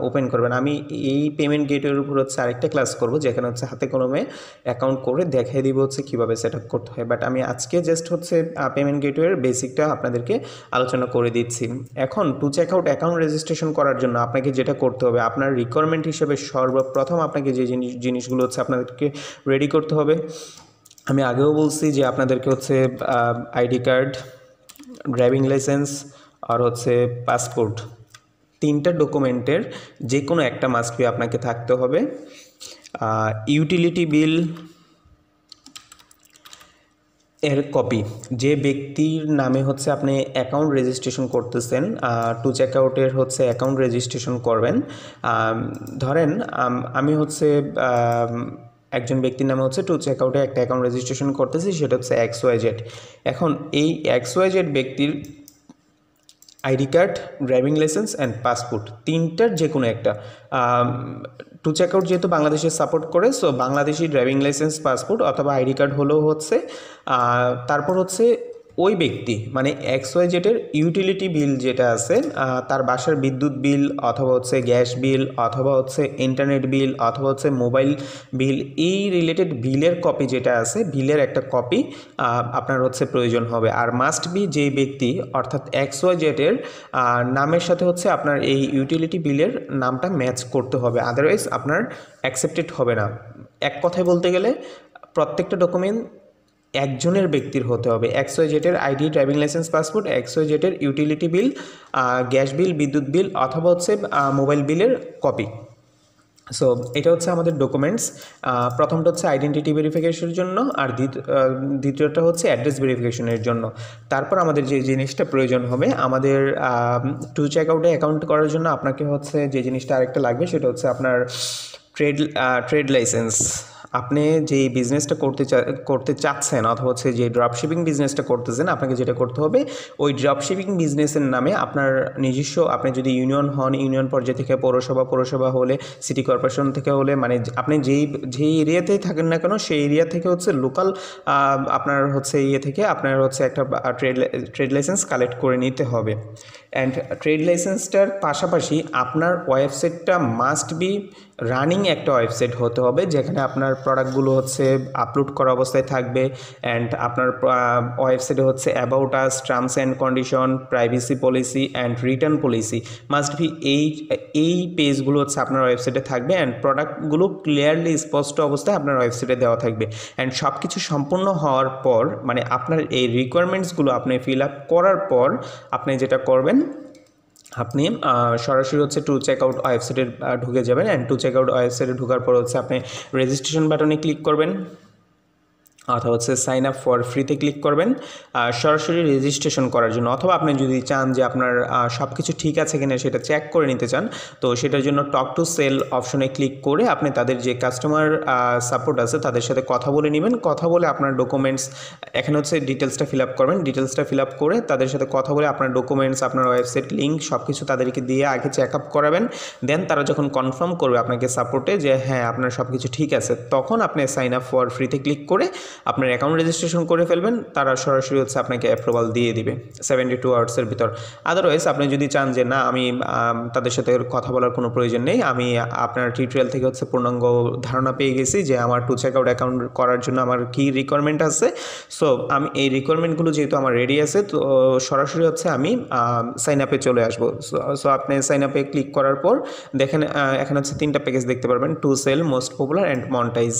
ওপেন করবেন। আমি এই পেমেন্ট গেটওয়ের উপর হচ্ছে আরেকটা ক্লাস করবো, যেখানে হচ্ছে হাতে কলমে অ্যাকাউন্ট করে দেখিয়ে দিব হচ্ছে কীভাবে সেট আপ করতে হয়। বাট আমি আজকে জাস্ট হচ্ছে পেমেন্ট গেটওয়ের বেসিকটা আপনাদেরকে আলোচনা করে দিচ্ছি। এখন two check out account registration করার জন্য আপনাকে যেটা করতে হবে, আপনার রিকোয়ারমেন্ট হিসেবে সর্বপ্রথম আপনাকে যে জিনিসগুলো হচ্ছে আপনাদেরকে রেডি করতে হবে, আমি আগেও বলছি যে আপনাদেরকে হচ্ছে আইডি কার্ড, ড্রাইভিং লাইসেন্স আর হচ্ছে পাসপোর্ট, 3টা ডকুমেন্টের যে কোনো একটা মাস্ট বি আপনাকে থাকতে হবে। ইউটিলিটি বিল এর কপি, যে ব্যক্তির নামে হচ্ছে আপনি অ্যাকাউন্ট রেজিস্ট্রেশন করতেছেন, টু চেক আউটের হচ্ছে অ্যাকাউন্ট রেজিস্ট্রেশন করবেন। ধরেন আমি হচ্ছে একজন ব্যক্তির নামে হচ্ছে টু চেক আউটে একটা অ্যাকাউন্ট রেজিস্ট্রেশন করতেছি, সেটা হচ্ছে XYZ। এখন এই XYZ ব্যক্তির ID card, driving licence and passport, 3টার যে কোনো একটা, টু চেক আউট যেহেতু বাংলাদেশে সাপোর্ট করে, so Bangladeshi driving licence, passport অথবা আইডি কার্ড হলেও হচ্ছে। তারপর হচ্ছে ওই ব্যক্তি মানে XYZ এর ইউটিলিটি বিল যেটা আছে, তার বাসার বিদ্যুৎ বিল অথবা হচ্ছে গ্যাস বিল অথবা হচ্ছে ইন্টারনেট বিল অথবা হচ্ছে মোবাইল বিল, এই রিলেটেড বিলের কপি যেটা আছে, বিলের একটা কপি আপনার হচ্ছে প্রয়োজন হবে। আর মাস্ট বি যে ব্যক্তি অর্থাৎ XYZ এর নামের সাথে হচ্ছে আপনার এই ইউটিলিটি বিলের নামটা ম্যাচ করতে হবে, আদারওয়াইজ আপনার অ্যাকসেপ্টেড হবে না। এক কথায় বলতে গেলে প্রত্যেকটা ডকুমেন্ট একজনের ব্যক্তির হতে হবে। XYZ এর ID, driving licence, passport, XYZ এর ইউটিলিটি বিল, গ্যাস বিল, বিদ্যুৎ বিল অথবা হচ্ছে মোবাইল বিলের কপি। সো এটা হচ্ছে আমাদের ডকুমেন্টস। প্রথমটা হচ্ছে আইডেন্টিটি ভেরিফিকেশনের জন্য, আর দ্বিতীয়টা হচ্ছে অ্যাড্রেস ভেরিফিকেশনের জন্য। তারপর আমাদের যে জিনিসটা প্রয়োজন হবে, আমাদের টু চেকআউটে অ্যাকাউন্ট করার জন্য আপনাকে হচ্ছে যে জিনিসটা আরেকটা লাগবে সেটা হচ্ছে আপনার ট্রেড লাইসেন্স। আপনি যে বিজনেসটা করতে চাচ্ছেন অথবা হচ্ছে যে ড্রপশিপিং বিজনেসটা করতেছেন, আপনাকে যেটা করতে হবে ওই ড্রপশিপিং বিজনেসের নামে আপনার নিজস্ব, আপনি যদি ইউনিয়ন হন, ইউনিয়ন পর্যায় থেকে পৌরসভা হলে, সিটি কর্পোরেশন থেকে হলে, মানে আপনি যেই এরিয়াতেই থাকেন না কেন সেই এরিয়া থেকে হচ্ছে লোকাল আপনার হচ্ছে থেকে আপনার হচ্ছে একটা ট্রেড লাইসেন্স কালেক্ট করে নিতে হবে। অ্যান্ড ট্রেড লাইসেন্সটার পাশাপাশি আপনার ওয়েবসাইটটা মাস্ট বি রানিং একটা ওয়েবসাইট হতে হবে, যেখানে আপনার প্রোডাক্টগুলো হচ্ছে আপলোড করা অবস্থায় থাকবে। অ্যান্ড আপনার ওয়েবসাইটে হচ্ছে about us, terms and condition, privacy policy and return policy must be এই পেজগুলো হচ্ছে আপনার ওয়েবসাইটে থাকবে। অ্যান্ড প্রোডাক্টগুলো ক্লিয়ারলি স্পষ্ট অবস্থায় আপনার ওয়েবসাইটে দেওয়া থাকবে। অ্যান্ড সব কিছু সম্পূর্ণ হওয়ার পর, মানে আপনার এই রিকোয়ারমেন্টসগুলো আপনি ফিল আপ করার পর আপনি যেটা করবেন, আপনি সরাসরি হচ্ছে টু চেকআউট ওয়েবসাইটে ঢুকে যাবেন। অ্যান্ড টু চেকআউট ওয়েবসাইটে ঢোকার পর হচ্ছে আপনি রেজিস্ট্রেশন বাটনে ক্লিক করবেন অথবা হচ্ছে সাইন আপ ফর ফ্রিতে ক্লিক করবেন সরাসরি রেজিস্ট্রেশন করার জন্য। অথবা আপনি যদি চান যে আপনার সব কিছু ঠিক আছে কিনা সেটা চেক করে নিতে চান, তো সেটার জন্য টক টু সেল অপশনে ক্লিক করে আপনি তাদের যে কাস্টমার সাপোর্ট আছে তাদের সাথে কথা বলে নেবেন। কথা বলে আপনার ডকুমেন্টস, এখানে হচ্ছে ডিটেলসটা ফিল আপ করবেন। ডিটেলসটা ফিল আপ করে তাদের সাথে কথা বলে আপনার ডকুমেন্টস, আপনার ওয়েবসাইট লিঙ্ক সব কিছু তাদেরকে দিয়ে আগে চেক আপ করাবেন। দেন তারা যখন কনফার্ম করবে আপনাকে সাপোর্টে যে হ্যাঁ আপনার সব কিছু ঠিক আছে, তখন আপনি সাইন আপ ফর ফ্রিতে ক্লিক করে আপনার অ্যাকাউন্ট রেজিস্ট্রেশন করে ফেলবেন। তারা সরাসরি হচ্ছে আপনাকে অ্যাপ্রুভাল দিয়ে দিবে 72 আওয়ার্সের ভিতর। আদারওয়াইজ আপনি যদি চান যে না আমি তাদের সাথে কথা বলার কোনো প্রয়োজন নেই, আমি আপনার টিউটোরিয়াল থেকে হচ্ছে পূর্ণাঙ্গ ধারণা পেয়ে গেছি যে আমার টু চেকআউট অ্যাকাউন্ট করার জন্য আমার কী রিকোয়ারমেন্ট আছে, সো আমি এই রিকোয়ারমেন্টগুলো যেহেতু আমার রেডি আছে, তো সরাসরি হচ্ছে আমি সাইন আপে চলে আসবো। সো আপনি সাইন আপে ক্লিক করার পর দেখেন এখানে হচ্ছে 3টা প্যাকেজ দেখতে পারবেন, to sell, most popular and monetize.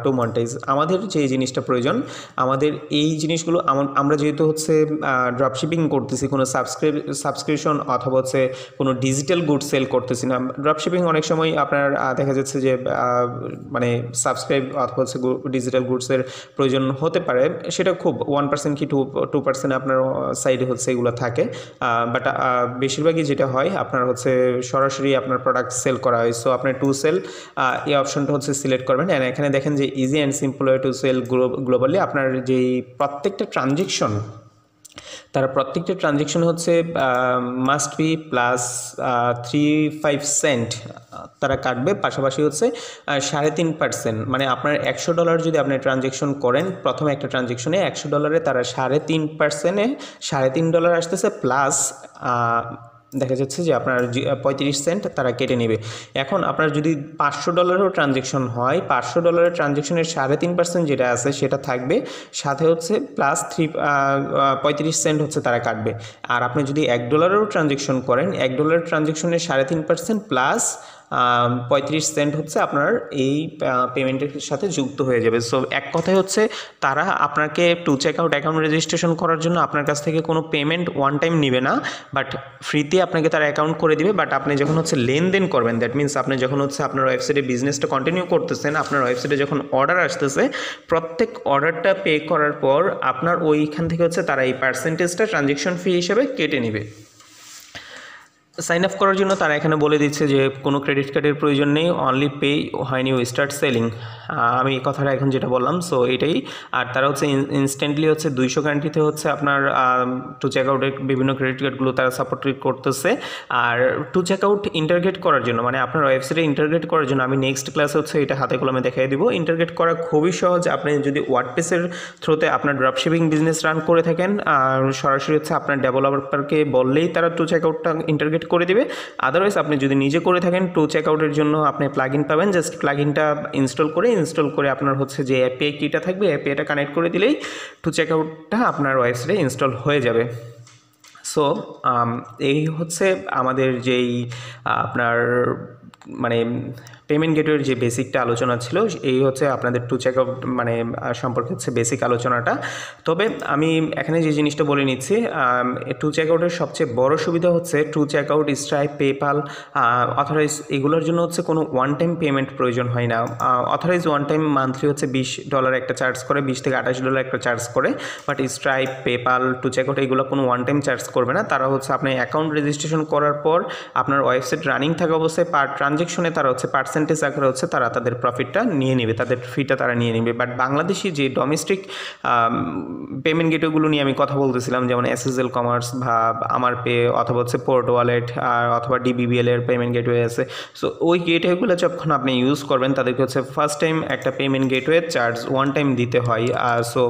To monetize. আমাদের যে জিনিসটা প্রয়োজন, আমাদের এই জিনিসগুলো আমরা যেহেতু হচ্ছে ড্রপশিপিং করতেছি, কোনো সাবস্ক্রিপশন অথবা হচ্ছে কোনো ডিজিটাল গুড সেল করতেছি না। ড্রপশিপিং অনেক সময় আপনার দেখা যাচ্ছে যে মানে সাবস্ক্রাইব অথবা হচ্ছে ডিজিটাল গুডসের প্রয়োজন হতে পারে, সেটা খুব 1% কি 2% আপনার সাইডে হচ্ছে এগুলো থাকে। বাট বেশিরভাগই যেটা হয় আপনার হচ্ছে সরাসরি আপনার প্রোডাক্ট সেল করা হয়। সো আপনার টু সেল এই অপশনটা হচ্ছে সিলেক্ট করবেন। অ্যান্ড এখানে দেখেন যে easy and simple way to sell globally. আপনার যেই প্রত্যেকটা ট্রানজেকশন, তারা প্রত্যেকটা ট্রানজেকশন হচ্ছে মাস্ট বি প্লাস 3.5 সেন্ট তারা কাটবে। পাশাপাশি হচ্ছে 3.5%, মানে আপনার $100 যদি আপনি ট্রানজেকশন করেন, প্রথমে একটা ট্রানজেকশনে $100 তারা 3.5%-এ $3.5 আসতেছে, প্লাস দেখা যাচ্ছে যে আপনার 35 সেন্ট তারা কেটে নেবে। এখন আপনার যদি $500 ট্রানজেকশন হয়, $500 ট্রানজেকশনের 3.5% যেটা আছে সেটা থাকবে, সাথে হচ্ছে প্লাস 35 সেন্ট হচ্ছে তারা কাটবে। আর আপনি যদি $1 ট্রানজেকশন করেন, $1 ট্রানজেকশনের 3.5% প্লাস 35 সেন্ট হচ্ছে আপনার এই পেমেন্টের সাথে যুক্ত হয়ে যাবে। সো এক কথায় হচ্ছে তারা আপনাকে টু চেকআউট অ্যাকাউন্ট রেজিস্ট্রেশন করার জন্য আপনার কাছ থেকে কোনো পেমেন্ট ওয়ান টাইম নেবে না, বাট ফ্রিতে আপনাকে তারা অ্যাকাউন্ট করে দিবে। বাট আপনি যখন হচ্ছে লেনদেন করবেন, দ্যাট মিনস আপনি যখন হচ্ছে আপনার ওয়েবসাইটে বিজনেসটা কন্টিনিউ করতেছেন, আপনার ওয়েবসাইটে যখন অর্ডার আসতেছে, প্রত্যেক অর্ডারটা পে করার পর আপনার ওইখান থেকে হচ্ছে তারা এই পার্সেন্টেজটা ট্রানজেকশন ফি হিসেবে কেটে নেবে। সাইন আপ করার জন্য তারা এখানে বলে দিচ্ছে যে কোনো ক্রেডিট কার্ডের প্রয়োজন নেই, only pay when you start selling. আমি এই কথাটা এখন যেটা বললাম, সো এটাই। আর তারা হচ্ছে ইনস্ট্যান্টলি হচ্ছে 200 কান্ট্রিতে হচ্ছে আপনার টু চেকআউটের বিভিন্ন ক্রেডিট কার্ডগুলো তারা সাপোর্ট করতেছে। আর টু চেকআউট ইন্টারগ্রেট করার জন্য, মানে আপনার ওয়েবসাইটে ইন্টারগ্রেট করার জন্য আমি নেক্সট ক্লাসে হচ্ছে এটা হাতে কলমে দেখাই দিব। ইন্টারগ্রেট করা খুবই সহজ। আপনি যদি ওয়ার্ডপ্রেসের থ্রুতে আপনার ড্রপশিপিং বিজনেস রান করে থাকেন, সরাসরি হচ্ছে আপনার ডেভেলপারকে বললেই তারা টু চেকআউটটা ইন্টারগ্রেট করে দেবে। আদারওয়াইজ আপনি যদি নিজে করে থাকেন, টু চেকআউটের জন্য আপনি প্লাগইন পাবেন, জাস্ট প্লাগইনটা ইনস্টল করে আপনার হচ্ছে যে এপিআই কিটা থাকবে, এপিআইটা কানেক্ট করে দিলেই টু চেকআউটটা আপনার ওয়েবসাইটে ইনস্টল হয়ে যাবে। সো এই হচ্ছে আমাদের যেই আপনার মানে পেমেন্ট গেটওয়ের যে বেসিকটা আলোচনা ছিল এই হচ্ছে আপনাদের টু চেকআউট মানে সম্পর্কে হচ্ছে বেসিক আলোচনাটা। তবে আমি এখানে যে জিনিসটা বলে নিচ্ছি, টু চেকআউটের সবচেয়ে বড় সুবিধা হচ্ছে two checkout, Stripe, PayPal, Authorize এগুলোর জন্য হচ্ছে কোনো ওয়ান টাইম পেমেন্ট প্রয়োজন হয় না। অথরাইজ ওয়ান টাইম মান্থলি হচ্ছে $20 একটা চার্জ করে, $20 থেকে $28 একটা চার্জ করে। But Stripe, PayPal, two checkout এগুলো কোনো ওয়ান টাইম চার্জ করবে না। তারা হচ্ছে আপনি অ্যাকাউন্ট রেজিস্ট্রেশন করার পর আপনার ওয়েবসাইট রানিং থাকা অবস্থায় পার ট্রানজেকশনে তারা হচ্ছে পার্সেন্টেজ আকারে হচ্ছে তারা তাদের প্রফিটটা নিয়ে নেবে, তাদের ফিটা তারা নিয়ে নেবে। বাট বাংলাদেশি যে ডোমেস্টিক পেমেন্ট গেটওয়েগুলো নিয়ে আমি কথা বলতেছিলাম, যেমন SSL কমার্স বা আমার পে অথবা হচ্ছে পোর্ট ওয়ালেট অথবা DBBL এর পেমেন্ট গেটওয়ে আছে। সো ওই গেটওয়েগুলো যখন আপনি ইউজ করবেন তাদেরকে হচ্ছে ফার্স্ট টাইম একটা payment gateway charge one time দিতে হয়। সো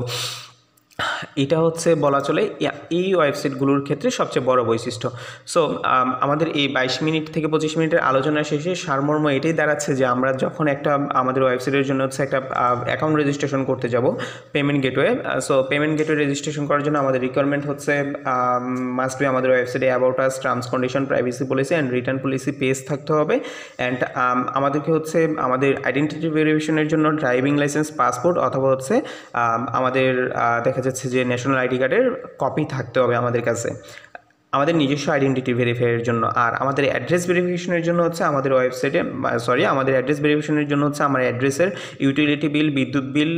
এটা হচ্ছে বলা চলে এই ওয়েবসাইটগুলোর ক্ষেত্রে সবচেয়ে বড় বৈশিষ্ট্য। সো আমাদের এই 22 মিনিট থেকে 25 মিনিটের আলোচনা শেষে সারমর্ম এটাই দাঁড়াচ্ছে যে আমরা যখন একটা আমাদের ওয়েবসাইটের জন্য হচ্ছে একটা অ্যাকাউন্ট রেজিস্ট্রেশন করতে যাব payment gateway, so payment gateway registration করার জন্য আমাদের রিকোয়ারমেন্ট হচ্ছে মাস্ট বি আমাদের ওয়েবসাইটে about us, terms condition, privacy policy and return policy page থাকতে হবে। অ্যান্ড আমাদেরকে হচ্ছে আমাদের আইডেন্টিটি ভেরিফিকেশনের জন্য ড্রাইভিং লাইসেন্স, পাসপোর্ট অথবা হচ্ছে আমাদের দেখা যাচ্ছে যে ন্যাশনাল আইডি কার্ডের কপি থাকতে হবে আমাদের কাছে আমাদের নিজস্ব আইডেন্টিটি ভেরিফাইয়ের জন্য। আর আমাদের অ্যাড্রেস ভেরিফিকেশনের জন্য হচ্ছে আমাদের ওয়েবসাইটে আমাদের অ্যাড্রেস ভেরিফিকেশনের জন্য হচ্ছে আমার অ্যাড্রেসের ইউটিলিটি বিল, বিদ্যুৎ বিল,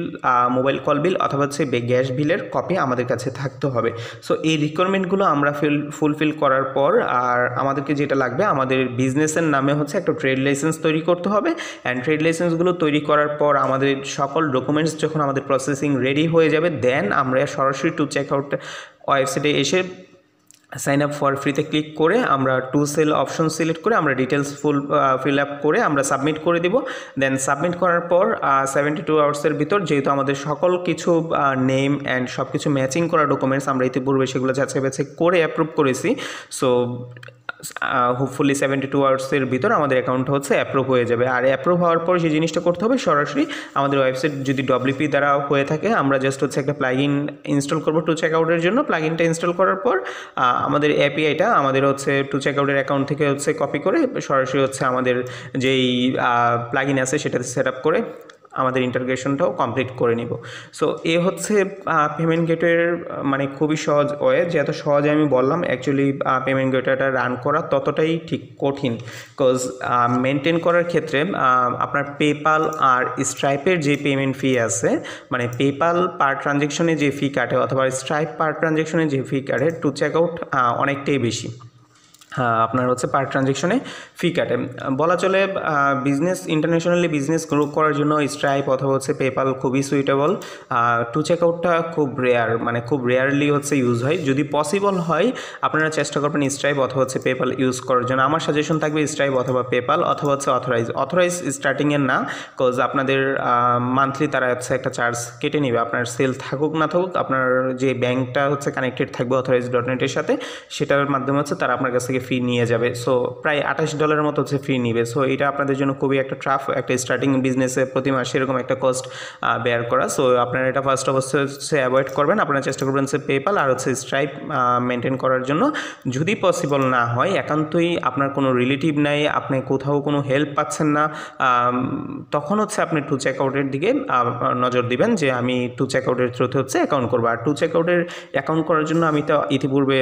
মোবাইল কল বিল অথবা হচ্ছে গ্যাস বিলের কপি আমাদের কাছে থাকতে হবে। সো এই রিকোয়ারমেন্টগুলো আমরা ফুলফিল করার পর আর আমাদেরকে যেটা লাগবে, আমাদের বিজনেসের নামে হচ্ছে একটা ট্রেড লাইসেন্স তৈরি করতে হবে। অ্যান্ড ট্রেড লাইসেন্সগুলো তৈরি করার পর আমাদের সকল ডকুমেন্টস যখন আমাদের প্রসেসিং রেডি হয়ে যাবে, দেন আমরা সরাসরি টু চেকআউট ওয়েবসাইটে এসে সাইন আপ ফর ফ্রিতে ক্লিক করে আমরা টু সেল অপশন সিলেক্ট করে আমরা ডিটেলস ফিল আপ করে আমরা সাবমিট করে দিব। দেন সাবমিট করার পর 72 আওয়ার্সের ভিতর, যেহেতু আমাদের সকল কিছু নেম অ্যান্ড সব কিছু ম্যাচিং করা ডকুমেন্টস আমরা ইতিপূর্বে সেগুলো যাচাই বাছাই করে অ্যাপ্রুভ করেছি, সো হোপফুলি 72 আওয়ার্সের ভিতর আমাদের অ্যাকাউন্ট হচ্ছে অ্যাপ্রুভ হয়ে যাবে। আর অ্যাপ্রুভ হওয়ার পর যে জিনিসটা করতে হবে, সরাসরি আমাদের ওয়েবসাইট যদি WP দ্বারা হয়ে থাকে আমরা জাস্ট হচ্ছে একটা প্লাগইন ইনস্টল করবো টু চেকআউটের জন্য। প্লাগইনটা ইনস্টল করার পর আমাদের APIটা আমাদের হচ্ছে টু চেকআউটের অ্যাকাউন্ট থেকে হচ্ছে কপি করে সরাসরি হচ্ছে আমাদের যেই প্লাগইন আছে সেটাতে সেট আপ করে আমাদের ইন্টারগ্রেশনটাও কমপ্লিট করে নিব। সো এ হচ্ছে পেমেন্ট গেটওয়ের মানে খুবই সহজ ওয়ে। যত সহজে আমি বললাম, অ্যাকচুয়ালি পেমেন্ট গেটওয়েটা রান করা ততটাই ঠিক কঠিন, বিকজ মেনটেন করার ক্ষেত্রে আপনার পেপাল আর স্ট্রাইপের যে পেমেন্ট ফি আছে, মানে পেপাল পার ট্রানজ্যাকশনে যে ফি কাটে অথবা স্ট্রাইপ পার ট্রানজ্যাকশনে যে ফি কাটে, টু চেকআউট অনেকটাই বেশি। আপনার হচ্ছে পার ট্রানজ্যাকশনে ফি কাটে। বলা চলে ইন্টারন্যাশনালি বিজনেস গ্রো করার জন্য স্ট্রাইপ অথবা হচ্ছে পেপাল খুবই সুইটেবল। টু চেকআউটটা খুব রেয়ার, মানে খুব রেয়ারলি হচ্ছে ইউজ হয়। যদি পসিবল হয় আপনারা চেষ্টা করবেন স্ট্রাইপ অথবা হচ্ছে পেপাল ইউজ করার জন্য। আমার সাজেশন থাকবে স্ট্রাইপ অথবা পেপাল অথবা হচ্ছে অথরাইজ স্টার্টিংয়ের না, বিকজ আপনাদের মান্থলি তারা হচ্ছে একটা চার্জ কেটে নেবে। আপনার সেল থাকুক না থাকুক, আপনার যে ব্যাঙ্কটা হচ্ছে কানেক্টেড থাকবে অথরাইজ.net এর সাথে, সেটার মাধ্যমে হচ্ছে তারা আপনার কাছ থেকে ফি নিয়ে যাবে। সো প্রায় $28 মতো হচ্ছে ফি নিবে। সো এটা আপনাদের জন্য খুবই একটা ট্রাফ, একটা স্টার্টিং বিজনেসে প্রতি মাসে এরকম একটা কস্ট বেয়ার করা। সো আপনারা এটা ফার্স্ট অবস্থায় হচ্ছে অ্যাভয়েড করবেন। আপনারা চেষ্টা করবেন হচ্ছে পেপাল আর হচ্ছে স্ট্রাইপ মেনটেন করার জন্য। যদি পসিবল না হয়, একান্তই আপনার কোনো রিলেটিভ নাই, আপনি কোথাও কোনো হেল্প পাচ্ছেন না, তখন হচ্ছে আপনি টু চেকআউটের দিকে নজর দিবেন যে আমি টু চেকআউটের থ্রুতে হচ্ছে অ্যাকাউন্ট করবো। আর টু চেকআউটের অ্যাকাউন্ট করার জন্য আমি তো ইতিপূর্বে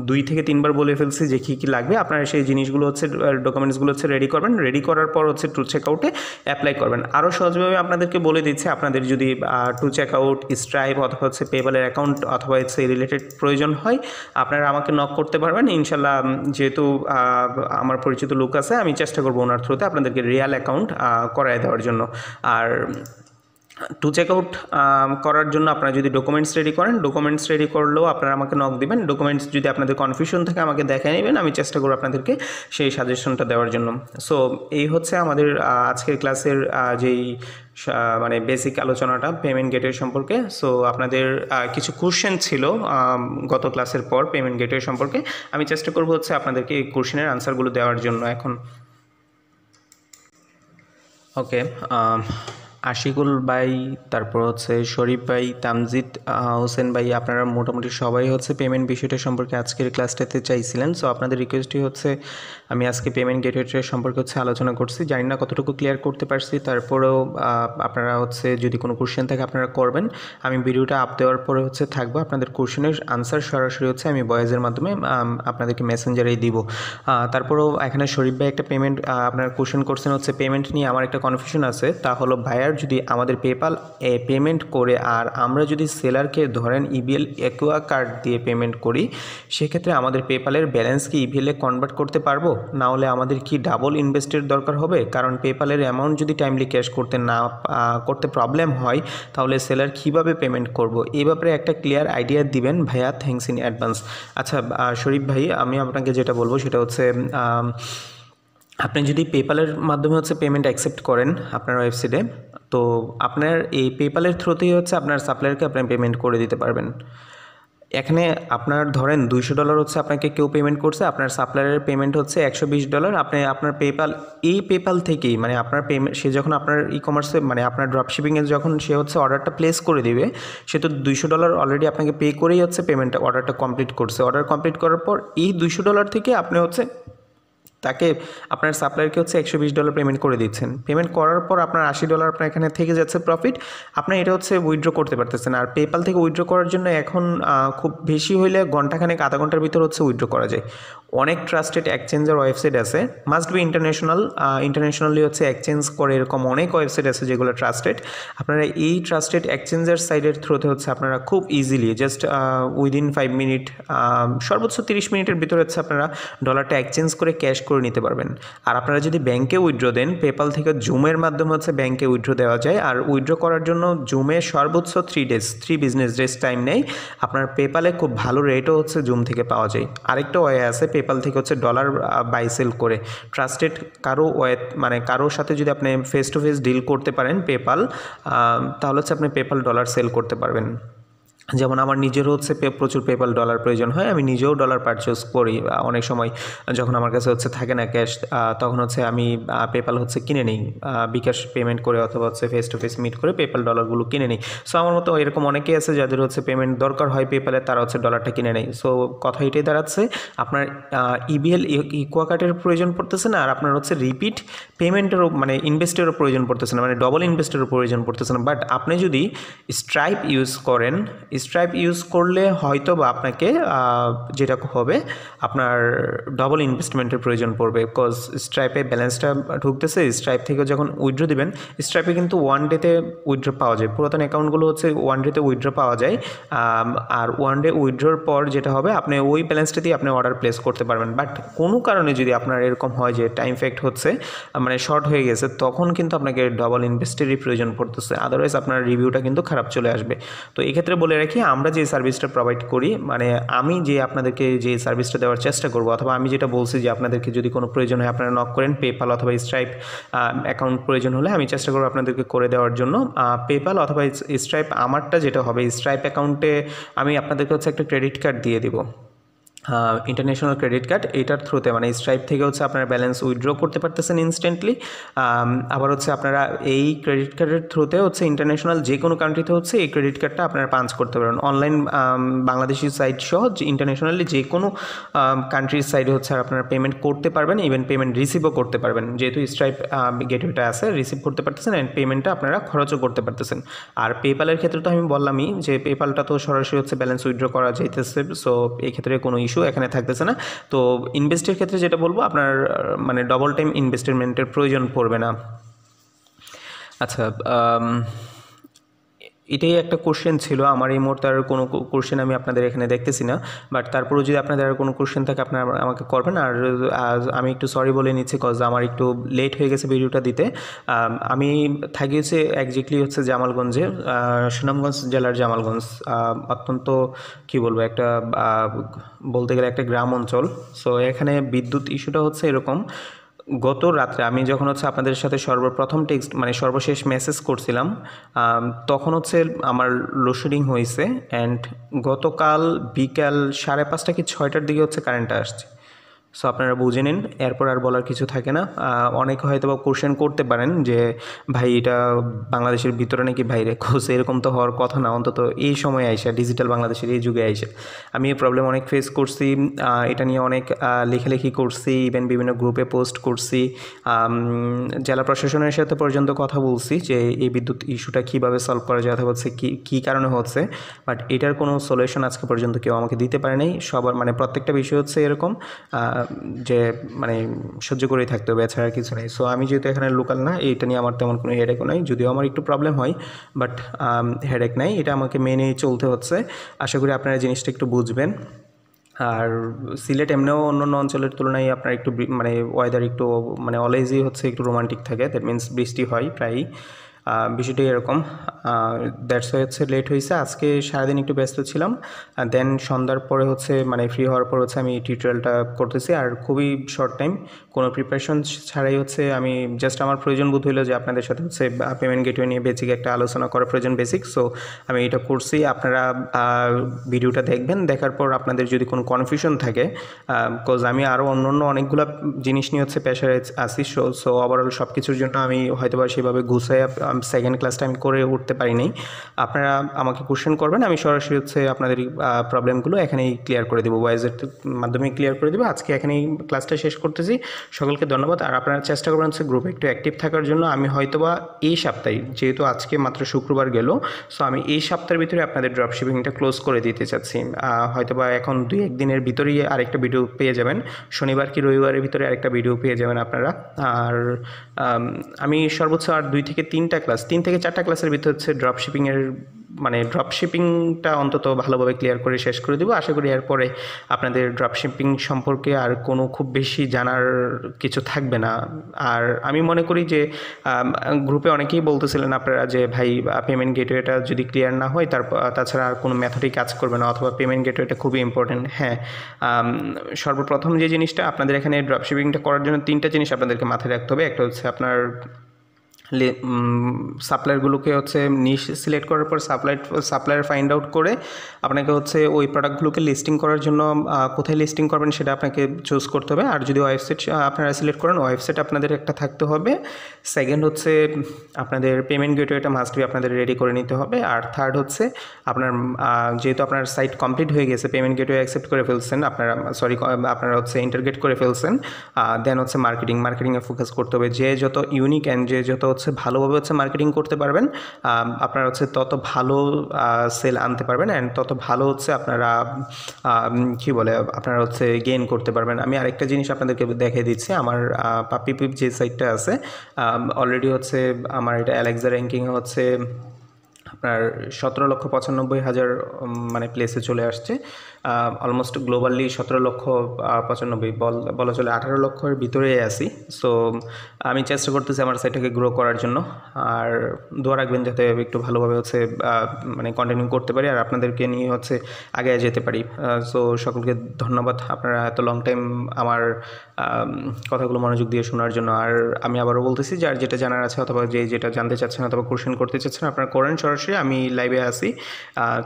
2 থেকে 3 বার বলে ফেলছি যে কী কী লাগবে। আপনারা সেই জিনিসগুলো হচ্ছে ডকুমেন্টসগুলো হচ্ছে রেডি করবেন। রেডি করার পর হচ্ছে টু চেকআউটে অ্যাপ্লাই করবেন। আরও সহজভাবে আপনাদেরকে বলে দিচ্ছে, আপনাদের যদি টু চেকআউট, স্ট্রাইপ অথবা হচ্ছে পেপালের অ্যাকাউন্ট অথবা হচ্ছে রিলেটেড প্রয়োজন হয়, আপনারা আমাকে নক করতে পারবেন। ইনশাল্লাহ, যেহেতু আমার পরিচিত লোক আছে, আমি চেষ্টা করবো ওনার থ্রুতে আপনাদেরকে রিয়াল অ্যাকাউন্ট করায় দেওয়ার জন্য। আর টু চেকআউট করার জন্য আপনারা যদি ডকুমেন্টস রেডি করেন, ডকুমেন্টস রেডি করলেও আপনারা আমাকে নক দিবেন। ডকুমেন্টস যদি আপনাদের কনফিউশন থাকে আমাকে দেখে নেবেন, আমি চেষ্টা করব আপনাদেরকে সেই সাজেশনটা দেওয়ার জন্য। সো এই হচ্ছে আমাদের আজকের ক্লাসের যেই মানে বেসিক আলোচনাটা পেমেন্ট গেটওয়ে সম্পর্কে। সো আপনাদের কিছু কোশ্চেন ছিল গত ক্লাসের পর পেমেন্ট গেটওয়ে সম্পর্কে, আমি চেষ্টা করব হচ্ছে আপনাদেরকে এই কোশ্চেনের আনসারগুলো দেওয়ার জন্য এখন। ওকে, আশিকুল ভাই, তারপর হচ্ছে শরীফ ভাই, তামজিদ হোসেন ভাই, আপনারা মোটামুটি সবাই হচ্ছে পেমেন্ট বিষয়টা সম্পর্কে আজকের ক্লাসটাতে চাইছিলেন। সো আপনাদের রিকোয়েস্টই হচ্ছে আমি আজকে পেমেন্ট গেটওয়ে সম্পর্কে হচ্ছে আলোচনা করছি, জানি না কতটুকু ক্লিয়ার করতে পারছি। তারপরেও আপনারা হচ্ছে যদি কোনো কোশ্চেন থাকে আপনারা করবেন। আমি ভিডিওটা আপ দেওয়ার পরে হচ্ছে থাকবো, আপনাদের কোশ্চেনের আনসার সরাসরি হচ্ছে আমি ভয়েসের মাধ্যমে আপনাদেরকে মেসেঞ্জারেই দিব। তারপরেও এখানে শরীফ ভাই একটা পেমেন্ট আপনার কোশ্চেন করছেন হচ্ছে পেমেন্ট নিয়ে আমার একটা কনফিউশন আছে। তা হলো ভাইয়ার যদি আমাদের পেপাল পেমেন্ট করে আর আমরা যদি সেলারকে ধরেন ইবিএল অ্যাকুয়া কার্ড দিয়ে পেমেন্ট করি, সেক্ষেত্রে আমাদের পেপালের ব্যালেন্স কি ইবিএলে কনভার্ট করতে পারবো? না হলে আমাদের কি ডাবল ইনভেস্টের দরকার হবে? কারণ পেপালের অ্যামাউন্ট যদি টাইমলি ক্যাশ করতে প্রবলেম হয়, তাহলে সেলার কীভাবে পেমেন্ট করব? এই ব্যাপারে একটা ক্লিয়ার আইডিয়া দিবেন ভাইয়া, থ্যাঙ্কস ইন অ্যাডভান্স। আচ্ছা শরীফ ভাই, আমি আপনাকে যেটা বলবো সেটা হচ্ছে আপনি যদি পেপালের মাধ্যমে হচ্ছে পেমেন্ট অ্যাকসেপ্ট করেন আপনার ওয়েবসাইটে, তো আপনার এই পেপালের থ্রুতেই হচ্ছে আপনার সাপ্লায়ারকে আপনি পেমেন্ট করে দিতে পারবেন। এখানে আপনার ধরেন $200 হচ্ছে আপনাকে কেউ পেমেন্ট করছে, আপনার সাপ্লায়ারের পেমেন্ট হচ্ছে $120। আপনি আপনার পেপাল থেকেই মানে আপনার পেমেন্ট সে যখন আপনার ই কমার্সে মানে আপনার ড্রপশিপিংয়ে যখন সে হচ্ছে অর্ডারটা প্লেস করে দিবে, সে তো $200 অলরেডি আপনাকে পে করেই হচ্ছে পেমেন্টটা অর্ডারটা কমপ্লিট করছে। অর্ডার কমপ্লিট করার পর এই $200 থেকে আপনি হচ্ছে তাকে আপনার সাপ্লায়ারকে হচ্ছে $120 পেমেন্ট করে দিচ্ছেন। পেমেন্ট করার পর আপনার $80 আপনার এখানে থেকে যাচ্ছে প্রফিট। আপনি এটা হচ্ছে উইথড্র করতে পারতেছেন। আর পেপাল থেকে উইথড্র করার জন্য এখন খুব বেশি হইলে ঘন্টাখানেক আধা ঘন্টার ভিতর হচ্ছে উইথড্র করা যায়। অনেক ট্রাস্টেড এক্সচেঞ্জের ওয়েবসাইট আছে, মাস্ট বি ইন্টারন্যাশনালি হচ্ছে এক্সচেঞ্জ করে এরকম অনেক ওয়েবসাইট আছে যেগুলো ট্রাস্টেড। আপনারা এই ট্রাস্টেড এক্সচেঞ্জের সাইডের থ্রুতে হচ্ছে আপনারা খুব ইজিলি জাস্ট উইদিন 5 মিনিট সর্বোচ্চ 30 মিনিটের ভিতরে হচ্ছে আপনারা ডলারটা এক্সচেঞ্জ করে ক্যাশ করে নিতে পারবেন। আর আপনারা যদি ব্যাংকে উইথড্র দেন, পেপাল থেকে জুমের মাধ্যমে হচ্ছে ব্যাংকে উইথড্র দেওয়া যায়। আর উইথড্র করার জন্য জুমে সর্বোচ্চ 3 বিজনেস ডেজ টাইম নেই। আপনার পেপালে খুব ভালো রেটও হচ্ছে জুম থেকে পাওয়া যায়। আরেকটা ওয়ে আছে, পেপাল থেকে হচ্ছে ডলার বাই সেল করে ট্রাস্টেড কারোর সাথে যদি আপনি ফেস টু ফেস ডিল করতে পারেন পেপাল, তাহলে হচ্ছে আপনি পেপাল ডলার সেল করতে পারবেন। যেমন আমার নিজেরও হচ্ছে প্রচুর পেপাল ডলার প্রয়োজন হয়, আমি নিজেও ডলার পারচেস করি অনেক সময়। যখন আমার কাছে হচ্ছে থাকে না ক্যাশ, তখন হচ্ছে আমি পেপাল হচ্ছে কিনে নিই, বিকাশ পেমেন্ট করে অথবা হচ্ছে ফেস টু ফেস মিট করে পেপাল ডলারগুলো কিনে নিই। সো আমার মতো এরকম অনেকেই আছে যাদের হচ্ছে পেমেন্ট দরকার হয় পেপালে, তারা হচ্ছে ডলারটা কিনে নেয়। সো কথা এটাই দাঁড়াচ্ছে, আপনার ইবিএল ইকুয়া কার্ডের প্রয়োজন পড়তেছে না, আর আপনার হচ্ছে রিপিট পেমেন্টেরও মানে ইনভেস্টেরও প্রয়োজন পড়তেছে না, মানে ডবল ইনভেস্টেরও প্রয়োজন পড়তেছে না। বাট আপনি যদি স্ট্রাইপ ইউজ করেন, স্ট্রাইপ ইউজ করলে হয়তো বা আপনাকে যেটা হবে আপনার ডবল ইনভেস্টমেন্টের প্রয়োজন পড়বে। বিকজ স্ট্রাইপে ব্যালেন্সটা ঢুকতেছে, স্ট্রাইপ থেকে যখন উইথড্র দিবেন, স্ট্রাইপে কিন্তু 1 ডেতে উইথড্র পাওয়া যায়। পুরাতন অ্যাকাউন্টগুলো হচ্ছে 1 ডেতে উইথড্র পাওয়া যায়। আর 1 ডে উইথড্রর পর যেটা হবে, আপনি ওই ব্যালেন্সটা দিয়ে আপনি অর্ডার প্লেস করতে পারবেন। বাট কোনো কারণে যদি আপনার এরকম হয় যে টাইম ফ্যাক্ট হচ্ছে মানে শর্ট হয়ে গেছে, তখন কিন্তু আপনাকে ডবল ইনভেস্টেরই প্রয়োজন পড়তেছে, আদারওয়াইজ আপনার রিভিউটা কিন্তু খারাপ চলে আসবে। তো এক্ষেত্রে বলে রাখি, আমরা যে সার্ভিসটা প্রোভাইড করি, মানে আমি যে আপনাদেরকে যে সার্ভিসটা দেওয়ার চেষ্টা করব, অথবা আমি যেটা বলছি যে আপনাদেরকে যদি কোনো প্রয়োজন হয় আপনারা নক করেন, পেপাল অথবা স্ট্রাইপ অ্যাকাউন্ট প্রয়োজন হলে আমি চেষ্টা করব আপনাদেরকে করে দেওয়ার জন্য। পেপাল অথবা স্ট্রাইপ আমারটা যেটা হবে, স্ট্রাইপ অ্যাকাউন্টে আমি আপনাদেরকে হচ্ছে একটা ক্রেডিট কার্ড দিয়ে দেবো, ইন্টারন্যাশনাল ক্রেডিট কার্ড। এটার থ্রুতে মানে স্ট্রাইপ থেকে হচ্ছে আপনারা ব্যালেন্স উইথড্র করতে পারতেছেন ইনস্ট্যান্টলি। আবার হচ্ছে আপনারা এই ক্রেডিট কার্ডের থ্রুতে হচ্ছে ইন্টারন্যাশনাল যে কোনো কান্ট্রিতে হচ্ছে এই ক্রেডিট কার্ডটা আপনারা পাঞ্চ করতে পারেন। অনলাইন বাংলাদেশি সাইট সহ ইন্টারন্যাশনালি যে কোনো কান্ট্রির সাইডে হচ্ছে আপনারা পেমেন্ট করতে পারবেন, ইভেন পেমেন্ট রিসিভও করতে পারবেন। যেহেতু স্ট্রাইপ গেটওয়েটা আছে, রিসিভ করতে পারতেছেন অ্যান্ড পেমেন্টটা আপনারা খরচও করতে পারতেছেন। আর পেপালের ক্ষেত্রে তো আমি বললামই যে পেপালটা তো সরাসরি হচ্ছে ব্যালেন্স উইথড্র করা যাইতেছে, সো এই ক্ষেত্রে কোনো ইস্যু এখানে থাকতেছে না। তো ইনভেস্টের ক্ষেত্রে যেটা বলবো, আপনার মানে ডবল টাইম ইনভেস্টমেন্টের প্রয়োজন পড়বে না। আচ্ছা, এটাই একটা কোশ্চেন ছিল আমার। এই মুহূর্তে আর কোনো কোশ্চেন আমি আপনাদের এখানে দেখতেছি না, বাট তারপরেও যদি আপনাদের আর কোনো কোশ্চেন থাকে আপনারা আমাকে করবেন। আর আমি একটু সরি বলে নিচ্ছি, কজ আমার একটু লেট হয়ে গেছে ভিডিওটা দিতে। আমি থাকি হচ্ছে একজ্যাক্টলি হচ্ছে জামালগঞ্জে, সুনামগঞ্জ জেলার জামালগঞ্জ। অত্যন্ত কী বলবো, একটা বলতে গেলে একটা গ্রাম অঞ্চল। সো এখানে বিদ্যুৎ ইস্যুটা হচ্ছে এরকম, গত রাত্রে আমি যখন হচ্ছে আপনাদের সাথে সর্বপ্রথম সর্বশেষ মেসেজ করছিলাম, তখন হচ্ছে আমার লোডশেডিং হয়েছে। অ্যান্ড গতকাল বিকাল 5:30 কি 6টার দিকে হচ্ছে কারেন্টটা আসছে। সো আপনারা বুঝে নিন, এরপর আর বলার কিছু থাকে না। অনেকে হয়তো বা কোশ্চেন করতে পারেন যে ভাই এটা বাংলাদেশের ভিতরে নাকি বাইরে, কোর্স এরকম তো হওয়ার কথা না, অন্তত এই সময়ে আইসা, ডিজিটাল বাংলাদেশের এই যুগে আইসা। আমি এই প্রবলেম অনেক ফেস করছি, এটা নিয়ে অনেক লেখালেখি করছি, ইভেন বিভিন্ন গ্রুপে পোস্ট করছি, জেলা প্রশাসনের সাথে পর্যন্ত কথা বলছি যে এই বিদ্যুৎ ইস্যুটা কীভাবে সলভ করা যায় অথবা হচ্ছে কী কারণে হচ্ছে, বাট এটার কোনো সলিউশন আজকে পর্যন্ত কেউ আমাকে দিতে পারে নাই। সবার মানে প্রত্যেকটা বিষয় হচ্ছে এরকম যে মানে সহ্য করেই থাকতে হবে, এছাড়া কিছু নেই। সো আমি যেহেতু এখানে লোকাল না, এইটা নিয়ে আমার তেমন কোনো হেডেকও নাই, যদিও আমার একটু প্রবলেম হয়, বাট হেডেক নাই, এটা আমাকে মেনেই চলতে হচ্ছে। আশা করি আপনারা জিনিসটা একটু বুঝবেন। আর সিলেট এমনিও অন্য অঞ্চলের তুলনায় আপনার একটু মানে ওয়েদার একটু মানে অলওয়েজই হচ্ছে একটু রোমান্টিক থাকে, দ্যাট মিনস বৃষ্টি হয় প্রায়ই, বিষয়টি এরকম। দ্যাটস ওয়াই হচ্ছে লেট হয়েছে, আজকে সারাদিন একটু ব্যস্ত ছিলাম। দেন সন্ধ্যার পরে হচ্ছে মানে ফ্রি হওয়ার পর হচ্ছে আমি টিউটোরিয়ালটা করতেছি, আর খুবই শর্ট টাইম, কোনো প্রিপারেশন ছাড়াই হচ্ছে আমি জাস্ট আমার প্রয়োজন বোধ হইলো যে আপনাদের সাথে হচ্ছে পেমেন্ট গেটওয়ে নিয়ে বেসিক একটা আলোচনা করার প্রয়োজন বেসিক। সো আমি এটা করছি, আপনারা ভিডিওটা দেখবেন, দেখার পর আপনাদের যদি কোনো কনফিউশন থাকে, বিকজ আমি আরও অন্য অনেকগুলো জিনিস নিয়ে হচ্ছে পেশায় আসি, সো ওভারঅল সব কিছুর জন্য আমি হয়তো বা সেভাবে গুছাই সেকেন্ড ক্লাসটা আমি করে উঠতে পারিনি। আপনারা আমাকে কোশ্চেন করবেন, আমি সরাসরি হচ্ছে আপনাদের প্রবলেমগুলো এখানেই ক্লিয়ার করে দেবো, ভয়েসের মাধ্যমে ক্লিয়ার করে দেবো। আজকে এখানেই ক্লাসটা শেষ করতেছি, সকলকে ধন্যবাদ। আর আপনারা চেষ্টা করবেন হচ্ছে গ্রুপে একটু অ্যাক্টিভ থাকার জন্য। আমি হয়তোবা এই সপ্তাহে, যেহেতু আজকে মাত্র শুক্রবার গেল, সো আমি এই সপ্তাহের ভিতরে আপনাদের ড্রপশিপিংটা ক্লোজ করে দিতে চাচ্ছি। হয়তোবা এখন 2-1 দিনের ভিতরেই আরেকটা ভিডিও পেয়ে যাবেন, শনিবার কি রবিবারের ভিতরে আরেকটা ভিডিও পেয়ে যাবেন আপনারা। আর আমি সর্বোচ্চ আর 2 থেকে 3টা ক্লাস, 3 থেকে 4টা ক্লাসের ভিতরে হচ্ছে ড্রপশিপিংয়ের মানে ড্রপশিপিংটা অন্তত ভালোভাবে ক্লিয়ার করে শেষ করে দেবো। আশা করি এরপরে আপনাদের ড্রপশিপিং সম্পর্কে আর কোনো খুব বেশি জানার কিছু থাকবে না। আর আমি মনে করি যে গ্রুপে অনেকেই বলতেছিলেন আপনারা যে ভাই পেমেন্ট গেটওয়েটা যদি ক্লিয়ার না হয় তাছাড়া আর কোনো মেথডই কাজ করবে না, অথবা পেমেন্ট গেটওয়েটা খুবই ইম্পর্টেন্ট। হ্যাঁ, সর্বপ্রথম যে জিনিসটা আপনাদের এখানে ড্রপশিপিংটা করার জন্য 3টা জিনিস আপনাদেরকে মাথায় রাখতে হবে। একটা হচ্ছে আপনার সাপ্লায়ারগুলোকে হচ্ছে নিশ সিলেক্ট করার পর সাপ্লায়ার ফাইন্ড আউট করে আপনাকে হচ্ছে ওই প্রোডাক্টগুলোকে লিস্টিং করার জন্য কোথায় লিস্টিং করবেন সেটা আপনাকে চুজ করতে হবে। আর যদি ওয়েবসাইট আপনারা সিলেক্ট করেন, ওয়েবসাইট আপনাদের একটা থাকতে হবে। সেকেন্ড হচ্ছে আপনাদের পেমেন্ট গেটওয়েটা মাস্ট বি আপনাদের রেডি করে নিতে হবে। আর থার্ড হচ্ছে আপনার যেহেতু আপনার সাইট কমপ্লিট হয়ে গেছে, পেমেন্ট গেটওয়ে অ্যাকসেপ্ট করে ফেলছেন আপনারা হচ্ছে ইন্টারগেট করে ফেলছেন, দেন হচ্ছে মার্কেটিংয়ে ফোকাস করতে হবে। যে যত ইউনিক অ্যান্ড যে যত হচ্ছে ভালোভাবে হচ্ছে মার্কেটিং করতে পারবেন, আপনারা হচ্ছে তত ভালো সেল আনতে পারবেন, অ্যান্ড তত ভালো হচ্ছে আপনারা আপনারা হচ্ছে গেইন করতে পারবেন। আমি আরেকটা জিনিস আপনাদেরকে দেখিয়ে দিচ্ছি, আমার পাপি পিপ যে সাইটটা আছে, অলরেডি হচ্ছে আমার এটা অ্যালেক্সা র্যাঙ্কিংয়ে হচ্ছে আপনার 17,95,000 মানে প্লেসে চলে আসছে। অলমোস্ট গ্লোবালি 17,95,000 বলা চলে 18 লক্ষের ভিতরে আছি। সো আমি চেষ্টা করতেছি আমার সাইটটাকে গ্রো করার জন্য, আর দোয়া রাখবেন যাতে একটু ভালোভাবে হচ্ছে মানে কন্টিনিউ করতে পারি আর আপনাদেরকে নিয়ে হচ্ছে আগে যেতে পারি। সো সকলকে ধন্যবাদ আপনারা এত লং টাইম আমার কথাগুলো মনোযোগ দিয়ে শোনার জন্য। আর আমি আবারও বলতেছি, যার যেটা জানার আছে অথবা যেটা জানতে চাচ্ছেন অথবা কোশ্চেন করতে চাচ্ছেন আপনারা করেন সরাসরি, আমি লাইভে আসি,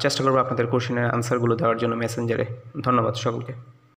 চেষ্টা করবো আপনাদের কোশ্চেনের আনসারগুলো দেওয়ার জন্য মেসেঞ্জারে। ধন্যবাদ সকলকে।